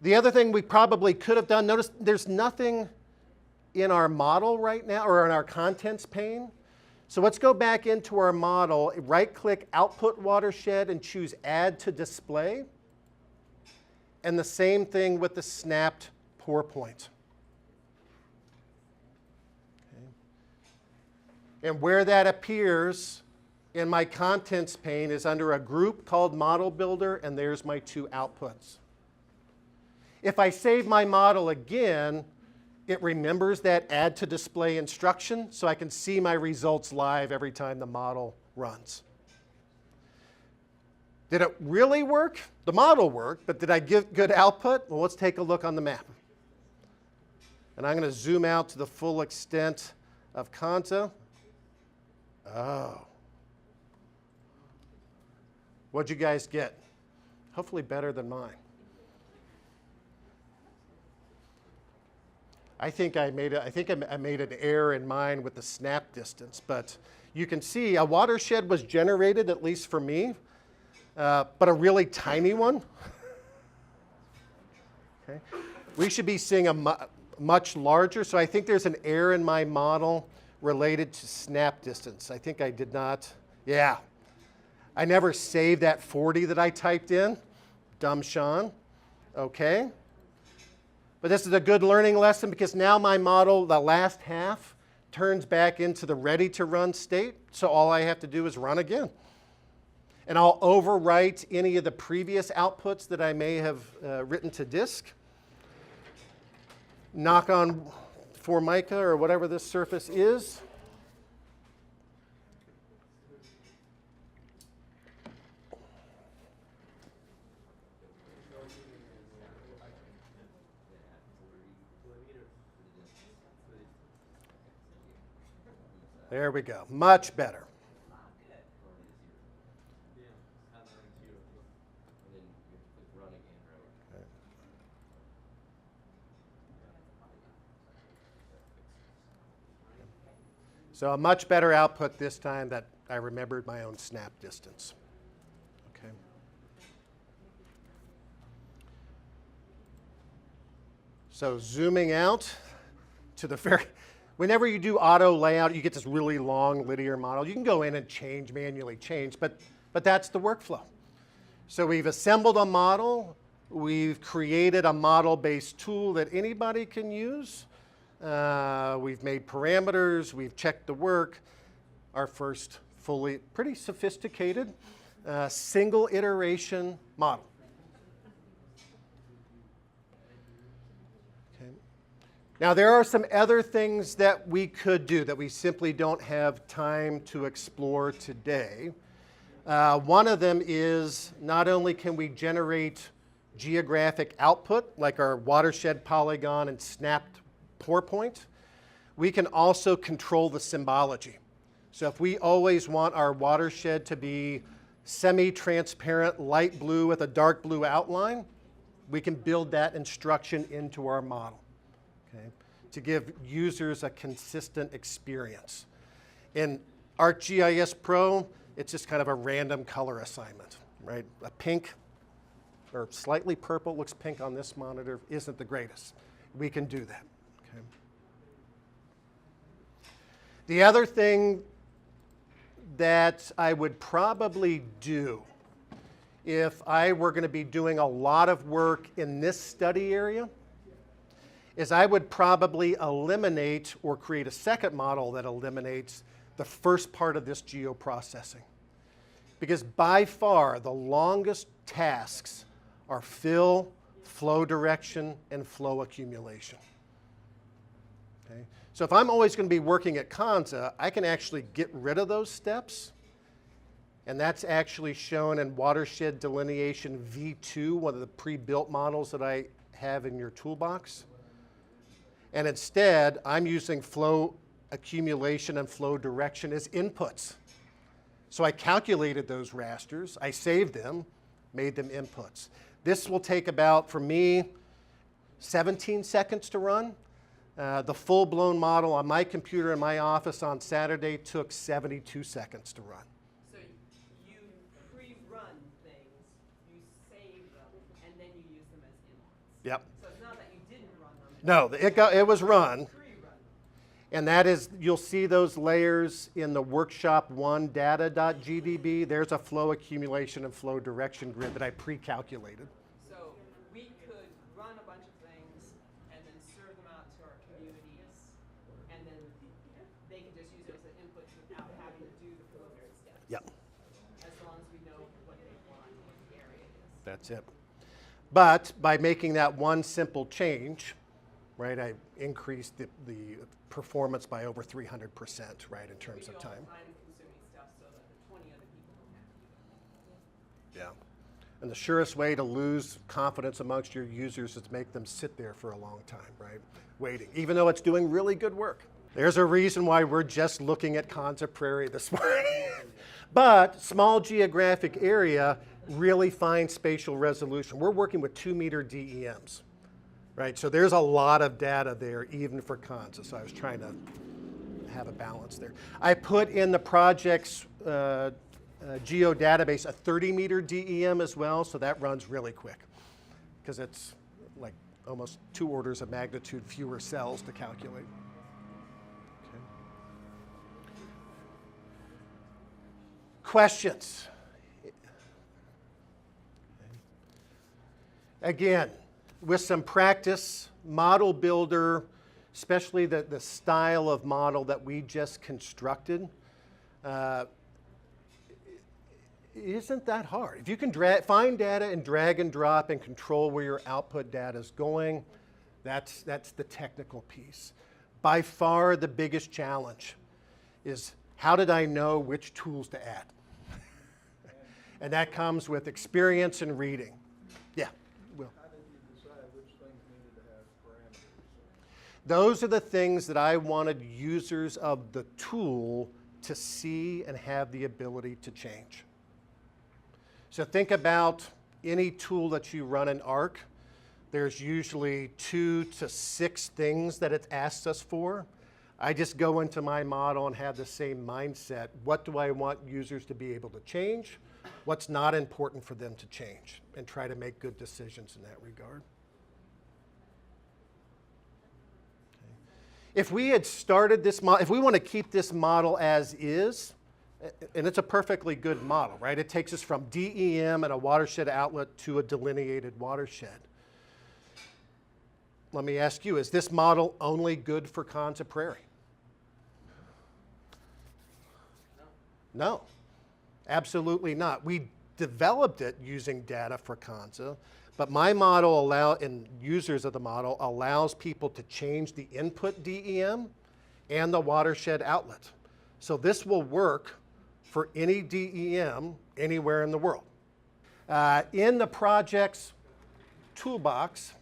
The other thing we probably could have done, notice there's nothing in our model right now, or in our contents pane. So let's go back into our model, right-click Output Watershed, and choose Add to Display. And the same thing with the snapped pour point. Okay. And where that appears in my contents pane is under a group called Model Builder, and there's my two outputs. If I save my model again, it remembers that Add to Display instruction, so I can see my results live every time the model runs. Did it really work? The model worked, but did I get good output? Well, let's take a look on the map. And I'm going to zoom out to the full extent of Kanto. Oh. What'd you guys get? Hopefully better than mine. I think I made an error in mine with the snap distance, but you can see a watershed was generated, at least for me, but a really tiny one. Okay. We should be seeing a much larger, so I think there's an error in my model related to snap distance. I think I did not, yeah. I never saved that 40 that I typed in. Dumb Sean, okay. But this is a good learning lesson because now my model, the last half, turns back into the ready to run state. So all I have to do is run again. And I'll overwrite any of the previous outputs that I may have written to disk. Knock on Formica or whatever this surface is. There we go. Much better. So a much better output this time that I remembered my own snap distance. Okay. So zooming out to the very, whenever you do auto layout, you get this really long linear model. You can go in and change, manually change, but that's the workflow. So we've assembled a model. We've created a model-based tool that anybody can use. We've made parameters. We've checked the work. Our first fully, pretty sophisticated, single iteration model. Okay. Now there are some other things that we could do that we simply don't have time to explore today. One of them is not only can we generate geographic output, like our watershed polygon and snapped pour point, we can also control the symbology. So if we always want our watershed to be semi-transparent light blue with a dark blue outline, we can build that instruction into our model, okay, to give users a consistent experience. In ArcGIS Pro, it's just kind of a random color assignment, right? A pink or slightly purple, looks pink on this monitor, isn't the greatest. We can do that, okay? The other thing that I would probably do if I were going to be doing a lot of work in this study area is I would probably eliminate or create a second model that eliminates the first part of this geoprocessing. Because by far the longest tasks are fill, flow direction, and flow accumulation. Okay? So if I'm always going to be working at Kanza, I can actually get rid of those steps. And that's actually shown in Watershed Delineation V2, one of the pre-built models that I have in your toolbox. And instead, I'm using flow accumulation and flow direction as inputs. So I calculated those rasters, I saved them, made them inputs. This will take about, for me, 17 seconds to run. The full-blown model on my computer in my office on Saturday took 72 seconds to run. So you pre-run things, you save them, and then you use them as inputs. Yep. So it's not that you didn't run them. No, it was run. Pre-run. And that is, you'll see those layers in the workshop 1 data.gdb. There's a flow accumulation and flow direction grid that I pre-calculated. So we could run a bunch of things and then serve them out to our communities, and then they can just use those as inputs without having to do the preliminary steps. Yep, As long as we know what they want, what the area is. that's it. But by making that one simple change, right, I increased the performance by over 300%, right, in terms of time. Time-consuming stuff so that the 20 other people don't have to do it. Yeah. And the surest way to lose confidence amongst your users is to make them sit there for a long time, right, waiting, even though it's doing really good work. There's a reason why we're just looking at Kanza Prairie this morning. But small geographic area, really fine spatial resolution. We're working with 2-meter DEMs. Right, so there's a lot of data there, even for Kanza. So I was trying to have a balance there. I put in the project's geodatabase a 30-meter DEM as well, so that runs really quick, because it's like almost 2 orders of magnitude fewer cells to calculate. Okay. Questions? Again, with some practice, model builder, especially the style of model that we just constructed, isn't that hard. If you can find data and drag and drop and control where your output data is going, that's the technical piece. By far the biggest challenge is how did I know which tools to add? And that comes with experience and reading. Yeah, Will. Those are the things that I wanted users of the tool to see and have the ability to change. So think about any tool that you run in Arc. There's usually 2 to 6 things that it asks us for. I just go into my model and have the same mindset. What do I want users to be able to change? What's not important for them to change? And try to make good decisions in that regard. If we had started this model, if we want to keep this model as is, and it's a perfectly good model, right? It takes us from DEM and a watershed outlet to a delineated watershed. Let me ask you, is this model only good for Kanza Prairie? No, absolutely not. We developed it using data for Kanza, but my model and users of the model allows people to change the input DEM and the watershed outlet. So this will work for any DEM anywhere in the world. In the project's toolbox,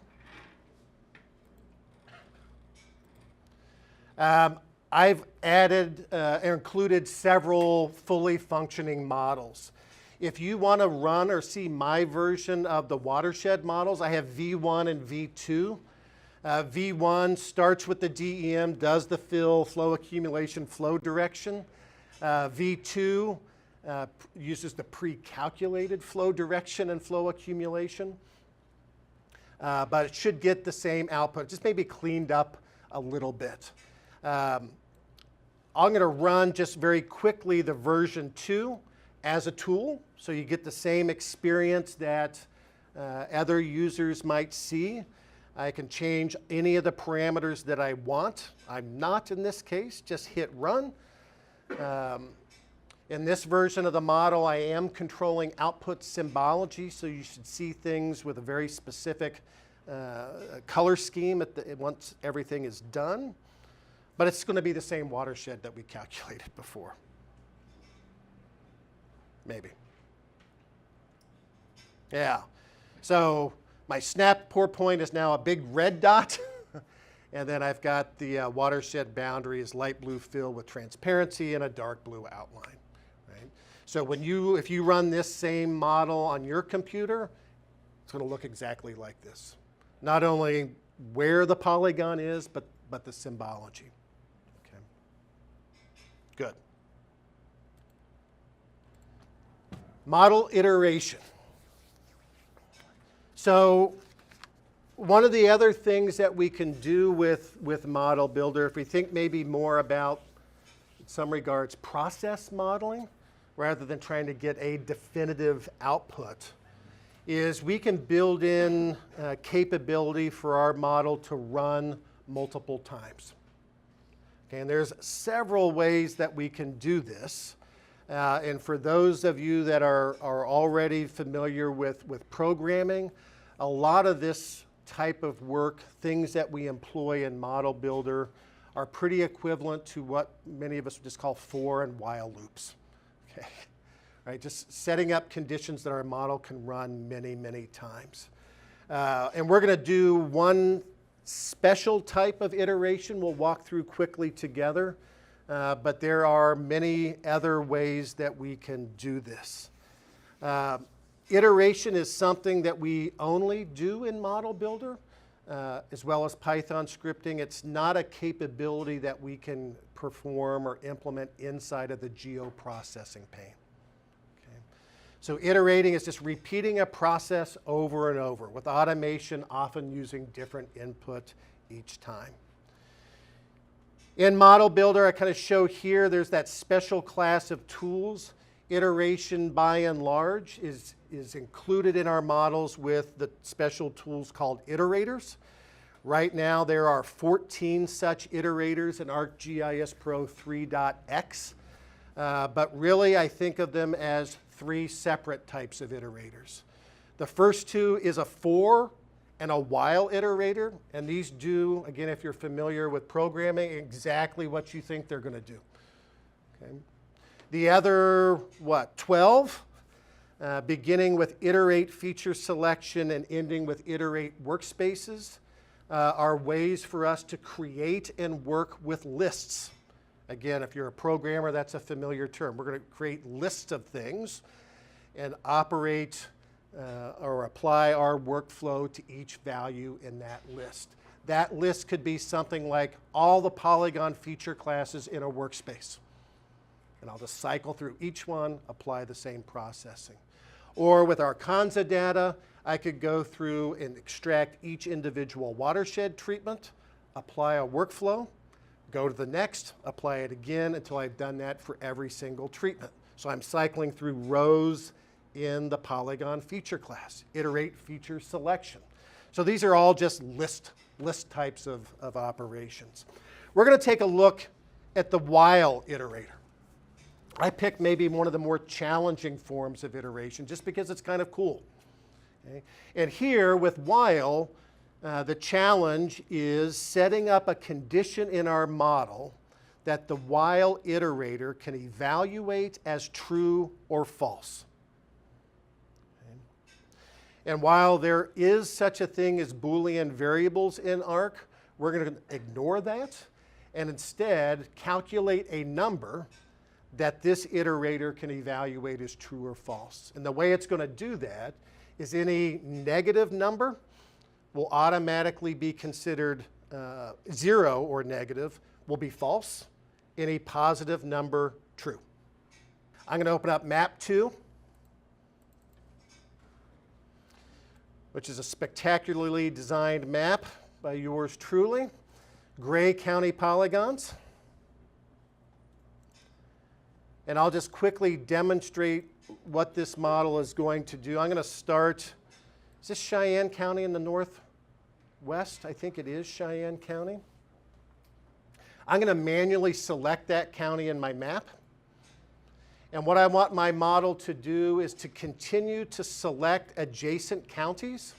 I've added or included several fully functioning models. If you want to run or see my version of the watershed models, I have V1 and V2. V1 starts with the DEM, does the fill, flow accumulation, flow direction. V2 uses the pre-calculated flow direction and flow accumulation. But it should get the same output, just maybe cleaned up a little bit. I'm going to run just very quickly the version 2 as a tool, so you get the same experience that other users might see. I can change any of the parameters that I want. I'm not in this case, just hit run. In this version of the model, I am controlling output symbology, so you should see things with a very specific color scheme once everything is done. But it's going to be the same watershed that we calculated before. Maybe. Yeah. So my snap pour point is now a big red dot. And then I've got the watershed boundary is light blue fill with transparency and a dark blue outline. Right? So if you run this same model on your computer, it's going to look exactly like this. Not only where the polygon is, but the symbology. Okay. Good. Model iteration. So one of the other things that we can do with Model Builder, if we think maybe more about, in some regards, process modeling, rather than trying to get a definitive output, is we can build in capability for our model to run multiple times. Okay, and there's several ways that we can do this. And for those of you that are already familiar with programming, a lot of this type of work, things that we employ in Model Builder, are pretty equivalent to what many of us would just call for and while loops. Okay. Right, just setting up conditions that our model can run many, many times. And we're going to do one special type of iteration we'll walk through quickly together. But there are many other ways that we can do this. Iteration is something that we only do in Model Builder, as well as Python scripting. It's not a capability that we can perform or implement inside of the geoprocessing pane. Okay. So iterating is just repeating a process over and over, with automation often using different input each time. In Model Builder, I kind of show here, there's that special class of tools. Iteration, by and large, is included in our models with the special tools called iterators. Right now, there are 14 such iterators in ArcGIS Pro 3.x. But really, I think of them as 3 separate types of iterators. The first 2 is a for and a while iterator, and these do, again, if you're familiar with programming, exactly what you think they're going to do. Okay. The other, 12, beginning with iterate feature selection and ending with iterate workspaces, are ways for us to create and work with lists. Again, if you're a programmer, that's a familiar term. We're going to create lists of things and operate or apply our workflow to each value in that list. That list could be something like all the polygon feature classes in a workspace. And I'll just cycle through each one, apply the same processing. Or with our Kanza data, I could go through and extract each individual watershed treatment, apply a workflow, go to the next, apply it again until I've done that for every single treatment. So I'm cycling through rows in the polygon feature class, iterate feature selection. So these are all just list types of operations. We're going to take a look at the while iterator. I picked maybe one of the more challenging forms of iteration just because it's kind of cool. Okay? And here with while, the challenge is setting up a condition in our model that the while iterator can evaluate as true or false. Okay? And while there is such a thing as Boolean variables in Arc, we're going to ignore that and instead calculate a number that this iterator can evaluate as true or false. And the way it's going to do that is any negative number will automatically be considered 0 or negative will be false. Any positive number, true. I'm going to open up map 2, which is a spectacularly designed map by yours truly. Gray County polygons. And I'll just quickly demonstrate what this model is going to do. I'm going to start, is this Cheyenne County in the northwest? I think it is Cheyenne County. I'm going to manually select that county in my map. And what I want my model to do is to continue to select adjacent counties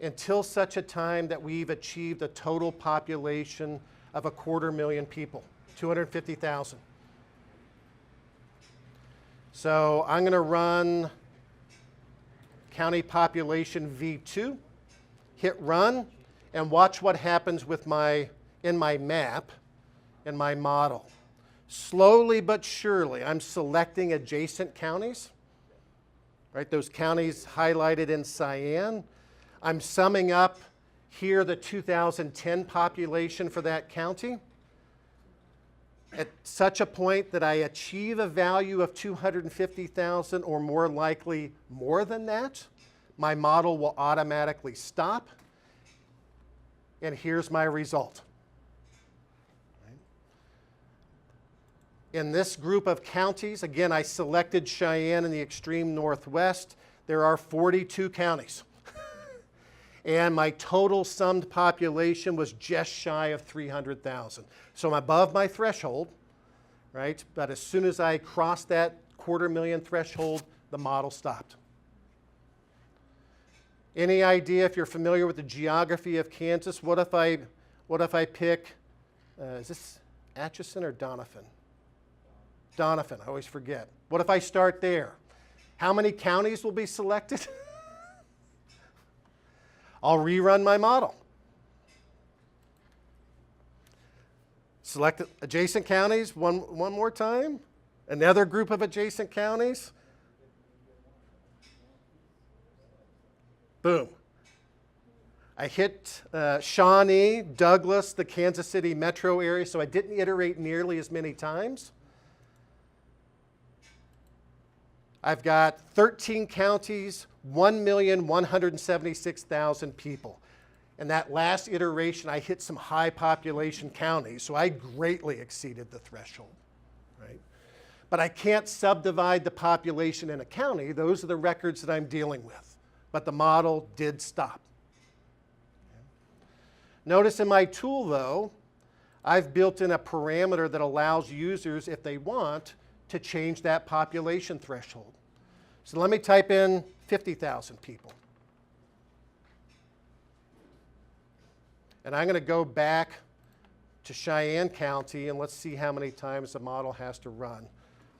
until such a time that we've achieved a total population of 250,000 people, 250,000. So I'm going to run county population V2, hit run, and watch what happens with in my map, in my model. Slowly but surely, I'm selecting adjacent counties, right? Those counties highlighted in cyan. I'm summing up here the 2010 population for that county. At such a point that I achieve a value of 250,000 or more likely more than that, my model will automatically stop. And here's my result. In this group of counties, again, I selected Cheyenne in the extreme northwest. There are 42 counties. And my total summed population was just shy of 300,000. So I'm above my threshold, right? But as soon as I crossed that 250,000 threshold, the model stopped. Any idea, if you're familiar with the geography of Kansas, what if I pick, is this Atchison or Donovan? Donovan, I always forget. What if I start there? How many counties will be selected? I'll rerun my model. Select adjacent counties one more time. Another group of adjacent counties. Boom. I hit Shawnee, Douglas, the Kansas City metro area, so I didn't iterate nearly as many times. I've got 13 counties, 1,176,000 people. And that last iteration, I hit some high population counties, so I greatly exceeded the threshold, right? But I can't subdivide the population in a county. Those are the records that I'm dealing with. But the model did stop. Okay. Notice in my tool, though, I've built in a parameter that allows users, if they want, to change that population threshold. So let me type in 50,000 people. And I'm going to go back to Cheyenne County, and let's see how many times the model has to run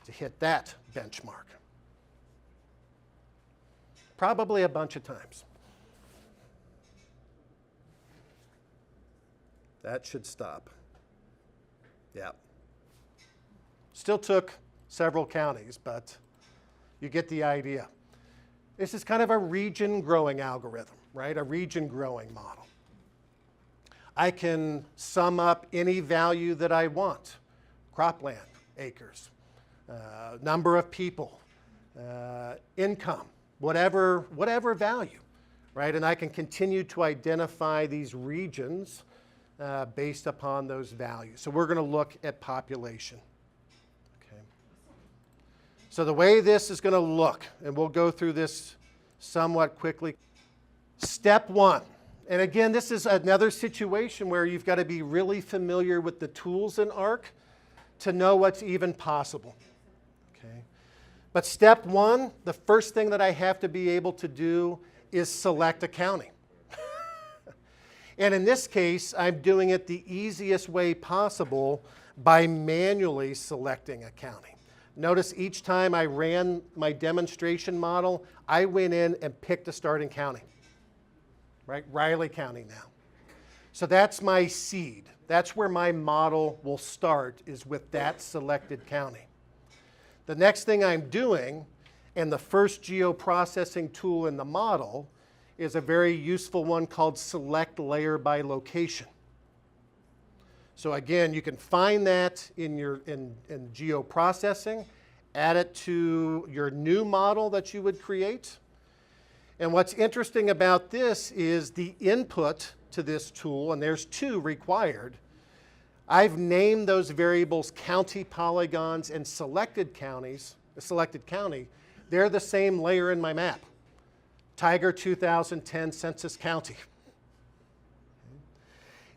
to hit that benchmark. Probably a bunch of times. That should stop. Yeah. Still took several counties, but you get the idea. This is kind of a region growing algorithm, right? A region growing model. I can sum up any value that I want. Cropland, acres, number of people, income, whatever value, right? And I can continue to identify these regions based upon those values. So we're going to look at population. Okay. So the way this is going to look, and we'll go through this somewhat quickly. Step one, and again, this is another situation where you've got to be really familiar with the tools in Arc to know what's even possible. Okay. But step one, the first thing that I have to be able to do is select a county. And in this case, I'm doing it the easiest way possible by manually selecting a county. Notice each time I ran my demonstration model, I went in and picked a starting county, right? Riley County now. So that's my seed. That's where my model will start, is with that selected county. The next thing I'm doing, and the first geoprocessing tool in the model, is a very useful one called Select Layer by Location. So again, you can find that in geoprocessing, add it to your new model that you would create. And what's interesting about this is the input to this tool, and there's two required. I've named those variables county polygons and selected county. They're the same layer in my map. Tiger 2010 Census County.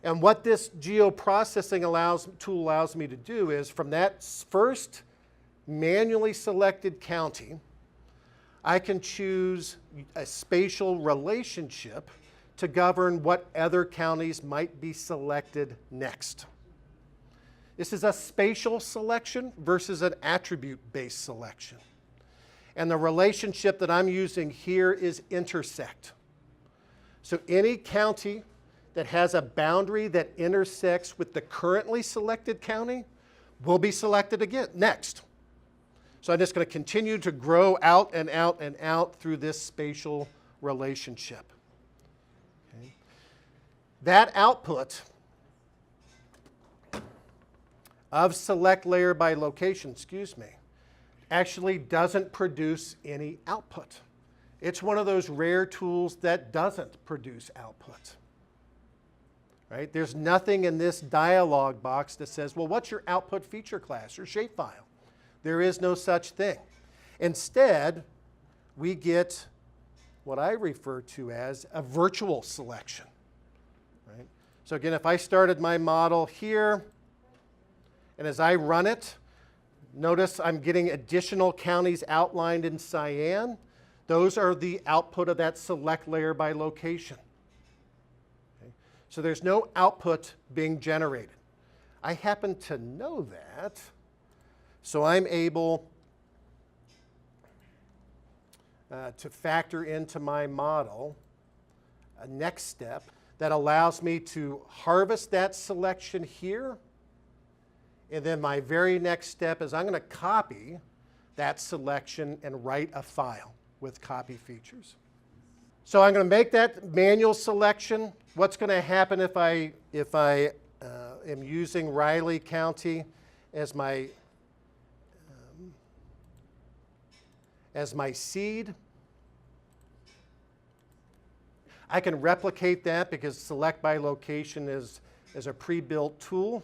And what this geoprocessing tool allows me to do is, from that first manually selected county, I can choose a spatial relationship to govern what other counties might be selected next. This is a spatial selection versus an attribute-based selection. And the relationship that I'm using here is intersect. So any county that has a boundary that intersects with the currently selected county will be selected again next. So I'm just going to continue to grow out and out and out through this spatial relationship. Okay. That output of select layer by location, actually doesn't produce any output. It's one of those rare tools that doesn't produce output. Right? There's nothing in this dialog box that says, well, what's your output feature class or shapefile? There is no such thing. Instead, we get what I refer to as a virtual selection. Right? So again, if I started my model here, and as I run it, notice I'm getting additional counties outlined in cyan. Those are the output of that select layer by location. Okay? So there's no output being generated. I happen to know that, so I'm able to factor into my model a next step that allows me to harvest that selection here. And then my very next step is I'm going to copy that selection and write a file with copy features. So I'm going to make that manual selection. What's going to happen if I am using Riley County as my seed? I can replicate that because select by location is a pre-built tool.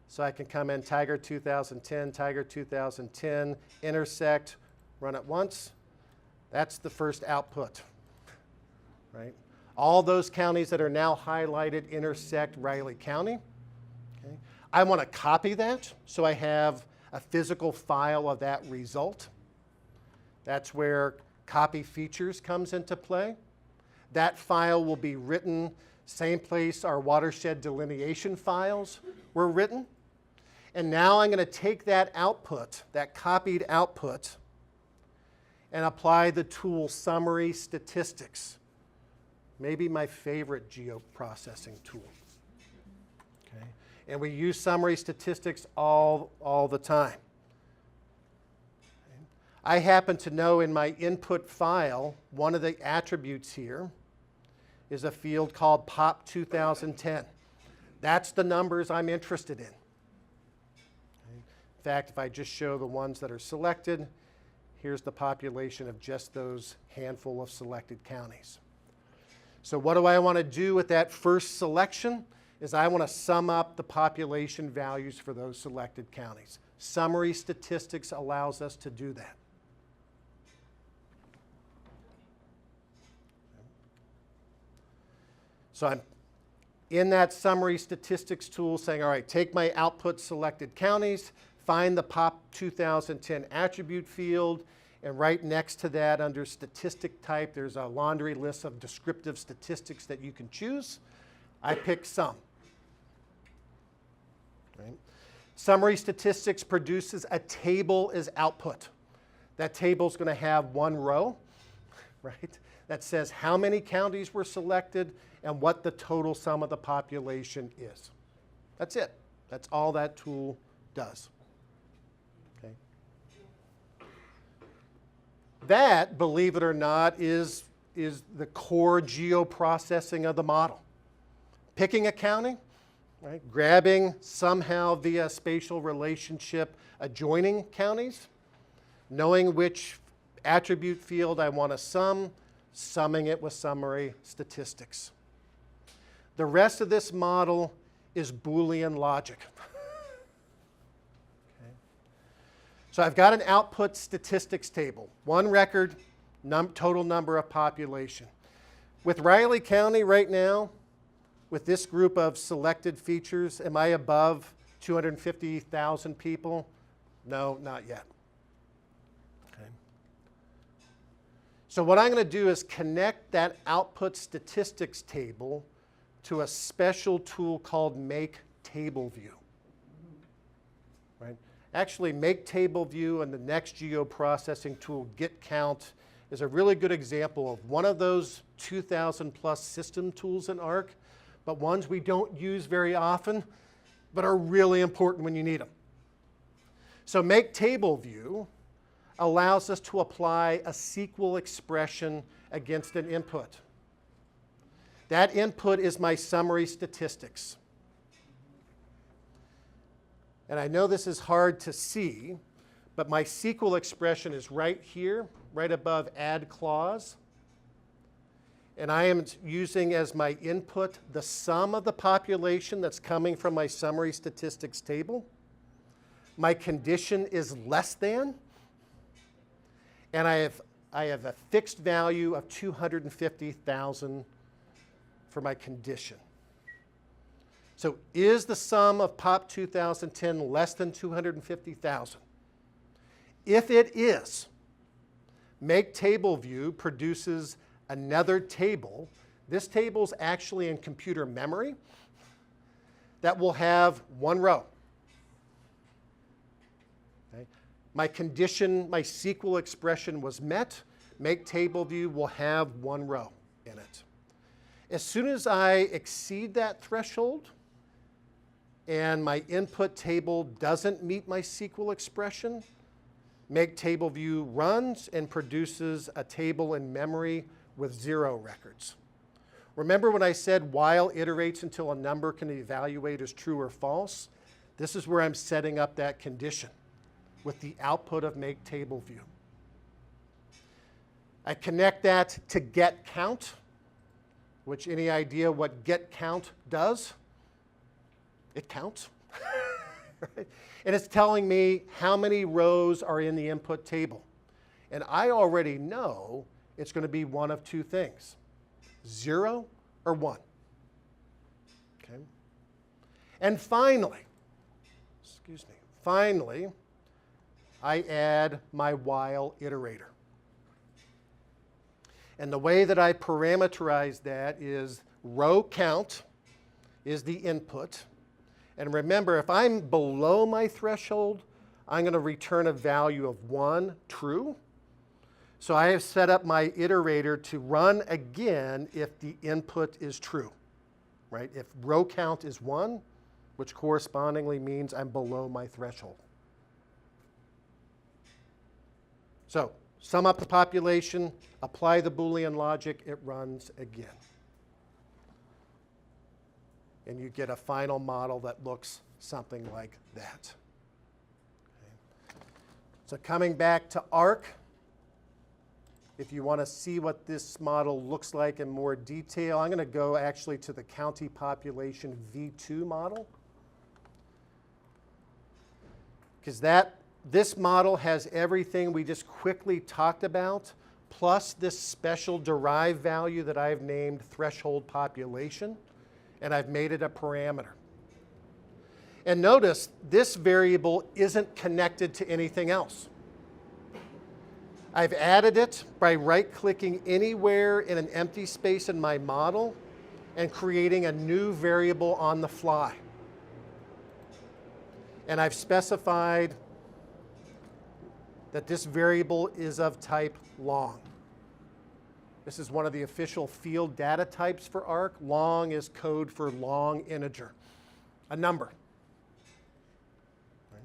So I can come in Tiger 2010, intersect, run it once. That's the first output, right? All those counties that are now highlighted intersect Riley County. Okay. I want to copy that, so I have a physical file of that result. That's where copy features comes into play. That file will be written same place our watershed delineation files were written. And now I'm going to take that output, that copied output, and apply the tool summary statistics. Maybe my favorite geoprocessing tool. Okay. And we use summary statistics all the time. Okay. I happen to know in my input file, one of the attributes here is a field called POP 2010. That's the numbers I'm interested in. In fact, if I just show the ones that are selected, here's the population of just those handful of selected counties. So what do I want to do with that first selection? Is I want to sum up the population values for those selected counties. Summary statistics allows us to do that. So I'm in that summary statistics tool saying, all right, take my output selected counties, find the POP 2010 attribute field, and right next to that under statistic type, there's a laundry list of descriptive statistics that you can choose. I pick sum. Right? Summary statistics produces a table as output. That table's going to have one row, right, that says how many counties were selected and what the total sum of the population is. That's it. That's all that tool does. Okay. That, believe it or not, is the core geoprocessing of the model. Picking a county, right, grabbing somehow via spatial relationship adjoining counties, knowing which attribute field I want to sum, summing it with summary statistics. The rest of this model is Boolean logic. Okay. So I've got an output statistics table, one record, total number of population. With Riley County right now, with this group of selected features, am I above 250,000 people? No, not yet. Okay. So what I'm going to do is connect that output statistics table to a special tool called Make Table View. Right? Actually, Make Table View and the next geoprocessing tool, Get Count, is a really good example of one of those 2,000 plus system tools in Arc, but ones we don't use very often, but are really important when you need them. So Make Table View allows us to apply a SQL expression against an input. That input is my summary statistics. And I know this is hard to see, but my SQL expression is right here, right above add clause. And I am using as my input the sum of the population that's coming from my summary statistics table. My condition is less than. And I have a fixed value of 250,000 for my condition. So is the sum of POP 2010 less than 250,000? If it is, Make Table View produces another table. This table is actually in computer memory that will have one row. Okay. My condition, my SQL expression was met. Make Table View will have one row in it. As soon as I exceed that threshold and my input table doesn't meet my SQL expression, Make Table View runs and produces a table in memory with 0 records. Remember when I said while iterates until a number can evaluate as true or false? This is where I'm setting up that condition with the output of Make Table View. I connect that to Get Count, which any idea what Get Count does? It counts. Right? And it's telling me how many rows are in the input table. And I already know it's going to be one of two things, 0 or 1. Okay? And finally, I add my while iterator. And the way that I parameterize that is row count is the input. And remember, if I'm below my threshold, I'm going to return a value of 1, true. So I have set up my iterator to run again if the input is true, right? If row count is 1, which correspondingly means I'm below my threshold. So sum up the population, apply the Boolean logic, it runs again. and you get a final model that looks something like that. Okay. So coming back to Arc, if you want to see what this model looks like in more detail, I'm going to go actually to the county population V2 model. Because this model has everything we just quickly talked about, plus this special derived value that I've named threshold population, and I've made it a parameter. And notice, this variable isn't connected to anything else. I've added it by right-clicking anywhere in an empty space in my model and creating a new variable on the fly. And I've specified that this variable is of type long. This is one of the official field data types for Arc. Long is code for long integer, a number. Right?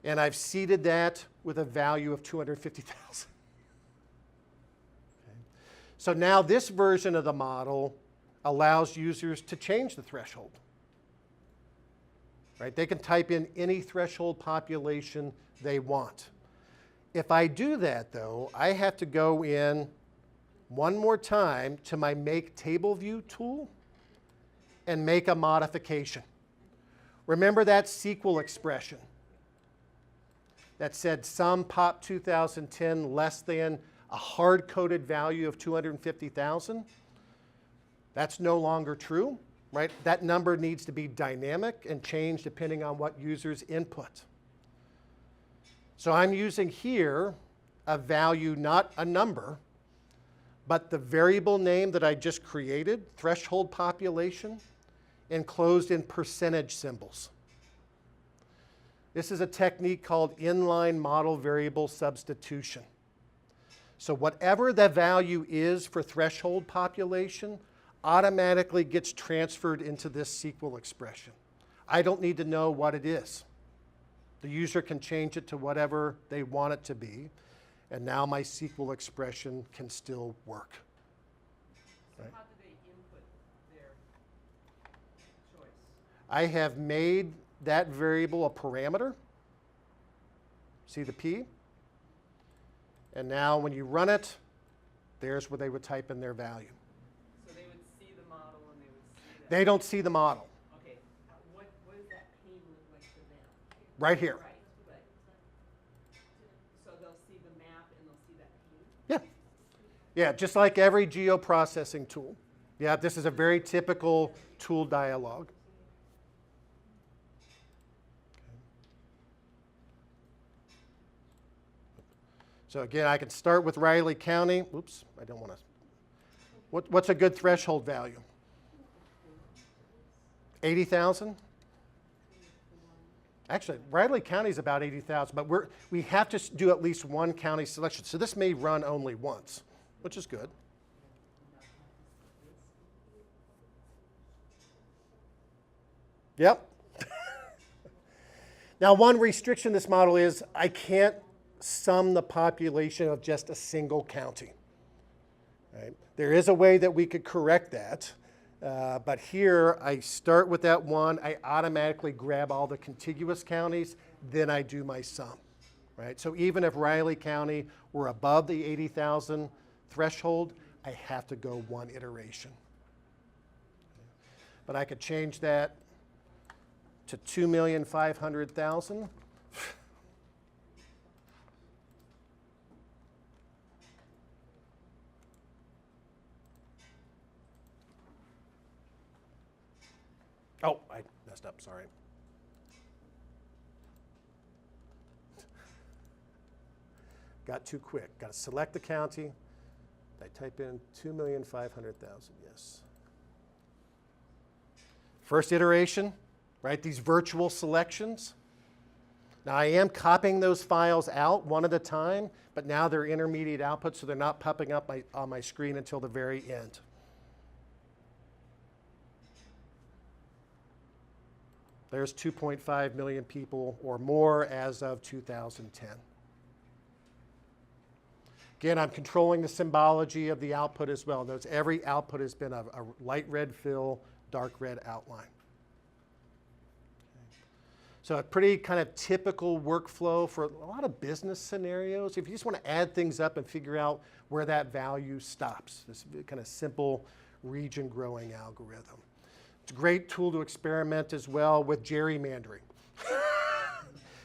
And I've seeded that with a value of 250,000. Okay. So now this version of the model allows users to change the threshold. Right? They can type in any threshold population they want. If I do that, though, I have to go in one more time to my Make Table View tool and make a modification. Remember that SQL expression that said sum pop 2010 less than a hard-coded value of 250,000? That's no longer true, right? That number needs to be dynamic and change depending on what users input. So I'm using here a value, not a number, but the variable name that I just created, threshold population, enclosed in percentage symbols. This is a technique called inline model variable substitution. So whatever the value is for threshold population automatically gets transferred into this SQL expression. I don't need to know what it is. The user can change it to whatever they want it to be, and now my SQL expression can still work. So Right. how do they input their choice? I have made that variable a parameter. See the P? And now when you run it, there's where they would type in their value. So they would see the model and they would see that. They don't see the model. Okay, what does that pane look like to them? Right here. Right, but, so they'll see the map and they'll see that pane? Yeah. Yeah, just like every geoprocessing tool. Yeah, this is a very typical tool dialog. So again, I can start with Riley County. Oops, I don't want to. What's a good threshold value? 80,000? Actually, Riley County is about 80,000, but we have to do at least one county selection. So this may run only once, which is good. Yep. Now, one restriction this model is I can't sum the population of just a single county. Right? There is a way that we could correct that, but here I start with that one. I automatically grab all the contiguous counties, then I do my sum. Right? So even if Riley County were above the 80,000 threshold, I have to go one iteration. But I could change that to 2,500,000. Oh, I messed up, sorry. Got too quick. Got to select the county. I type in 2,500,000, yes. First iteration, right? These virtual selections. Now I am copying those files out one at a time, but now they're intermediate outputs, so they're not popping up on my screen until the very end. There's 2.5 million people or more as of 2010. Again, I'm controlling the symbology of the output as well. Notice every output has been a light red fill dark red outline. So a pretty kind of typical workflow for a lot of business scenarios. If you just want to add things up and figure out where that value stops, this kind of simple region growing algorithm. It's a great tool to experiment as well with gerrymandering.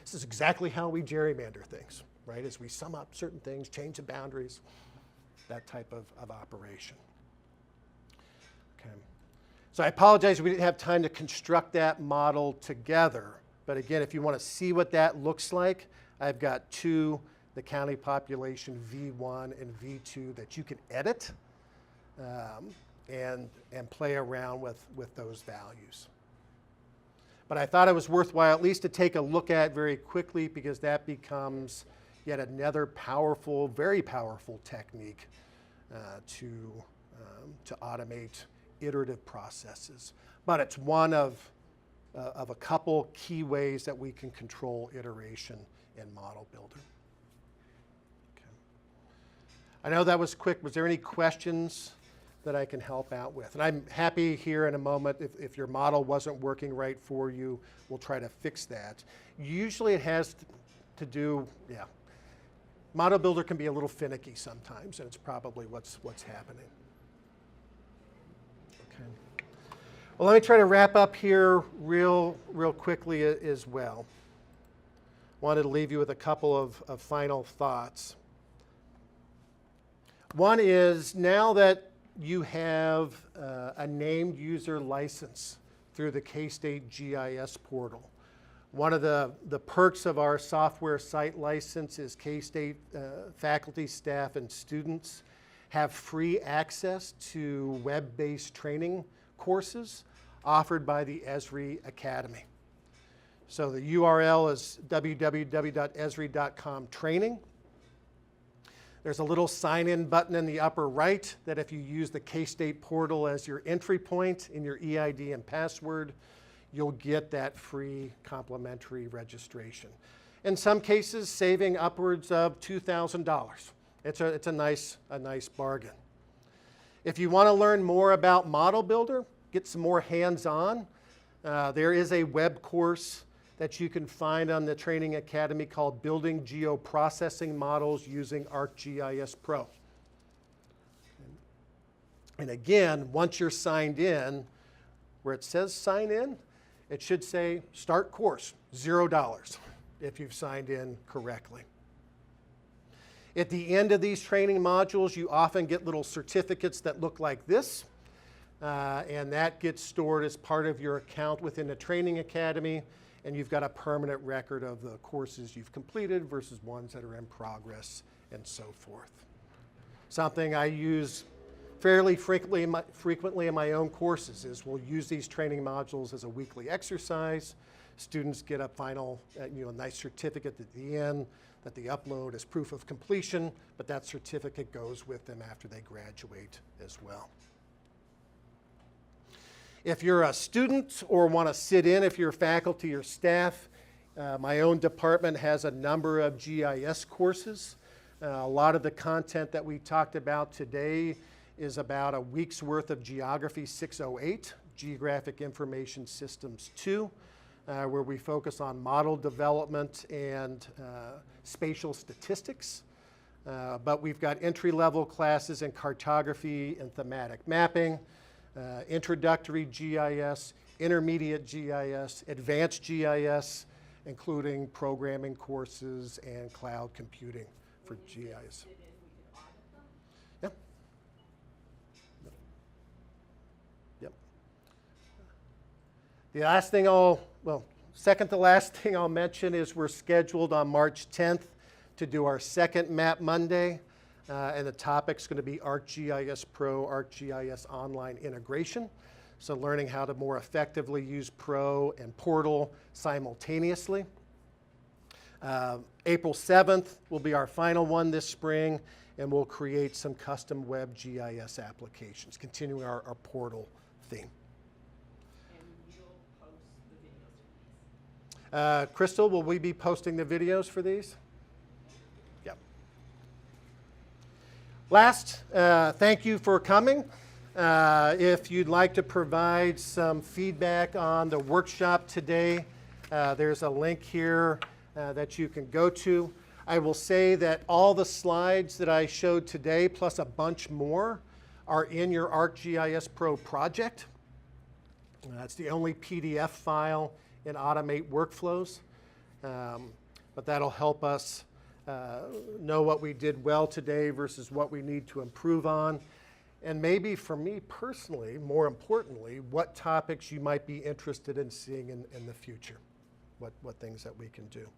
This is exactly how we gerrymander things, right? As we sum up certain things, change the boundaries, that type of operation. Okay. So I apologize we didn't have time to construct that model together. But again, if you want to see what that looks like, I've got two, the county population V1 and V2 that you can edit and play around with those values. But I thought it was worthwhile at least to take a look at very quickly because that becomes yet another powerful, very powerful technique to automate iterative processes. But it's one of a couple key ways that we can control iteration in Model Builder. Okay. I know that was quick. Was there any questions that I can help out with? And I'm happy here in a moment, if your model wasn't working right for you, we'll try to fix that. Usually it has to do, yeah, Model Builder can be a little finicky sometimes, and it's probably what's happening. Okay. Well, let me try to wrap up here real quickly as well. Wanted to leave you with a couple of final thoughts. One is, now that you have a named user license through the K-State GIS portal, one of the perks of our software site license is K-State faculty, staff, and students have free access to web-based training courses offered by the Esri Academy. So the URL is www.esri.com/training. There's a little sign-in button in the upper right that if you use the K-State portal as your entry point in your EID and password, you'll get that free complimentary registration. In some cases, saving upwards of $2,000. It's a nice bargain. If you want to learn more about Model Builder, get some more hands-on, there is a web course that you can find on the Training Academy called Building Geoprocessing Models Using ArcGIS Pro. And again, once you're signed in, where it says sign in, it should say start course, $0 if you've signed in correctly. At the end of these training modules, you often get little certificates that look like this, and that gets stored as part of your account within the Training Academy, and you've got a permanent record of the courses you've completed versus ones that are in progress and so forth. Something I use fairly frequently in my own courses is we'll use these training modules as a weekly exercise. Students get a final, nice certificate at the end that they upload as proof of completion, but that certificate goes with them after they graduate as well. If you're a student or want to sit in, if you're faculty or staff, my own department has a number of GIS courses. A lot of the content that we talked about today is about a week's worth of Geography 608, Geographic Information Systems 2, where we focus on model development and spatial statistics. But we've got entry-level classes in cartography and thematic mapping, introductory GIS, intermediate GIS, advanced GIS, including programming courses and cloud computing for GIS. Yep. Yep. The last thing second to last thing I'll mention is we're scheduled on March 10th to do our second Map Monday. And the topic's going to be ArcGIS Pro, ArcGIS Online Integration. So learning how to more effectively use Pro and Portal simultaneously. April 7th will be our final one this spring, and we'll create some custom web GIS applications, continuing our Portal theme. And you'll post the videos for these. Crystal, will we be posting the videos for these? Yep. Last, thank you for coming. If you'd like to provide some feedback on the workshop today, there's a link here that you can go to. I will say that all the slides that I showed today, plus a bunch more, are in your ArcGIS Pro project. That's the only PDF file in Automate Workflows. But that'll help us know what we did well today versus what we need to improve on. And maybe for me personally, more importantly, what topics you might be interested in seeing in the future, what things that we can do.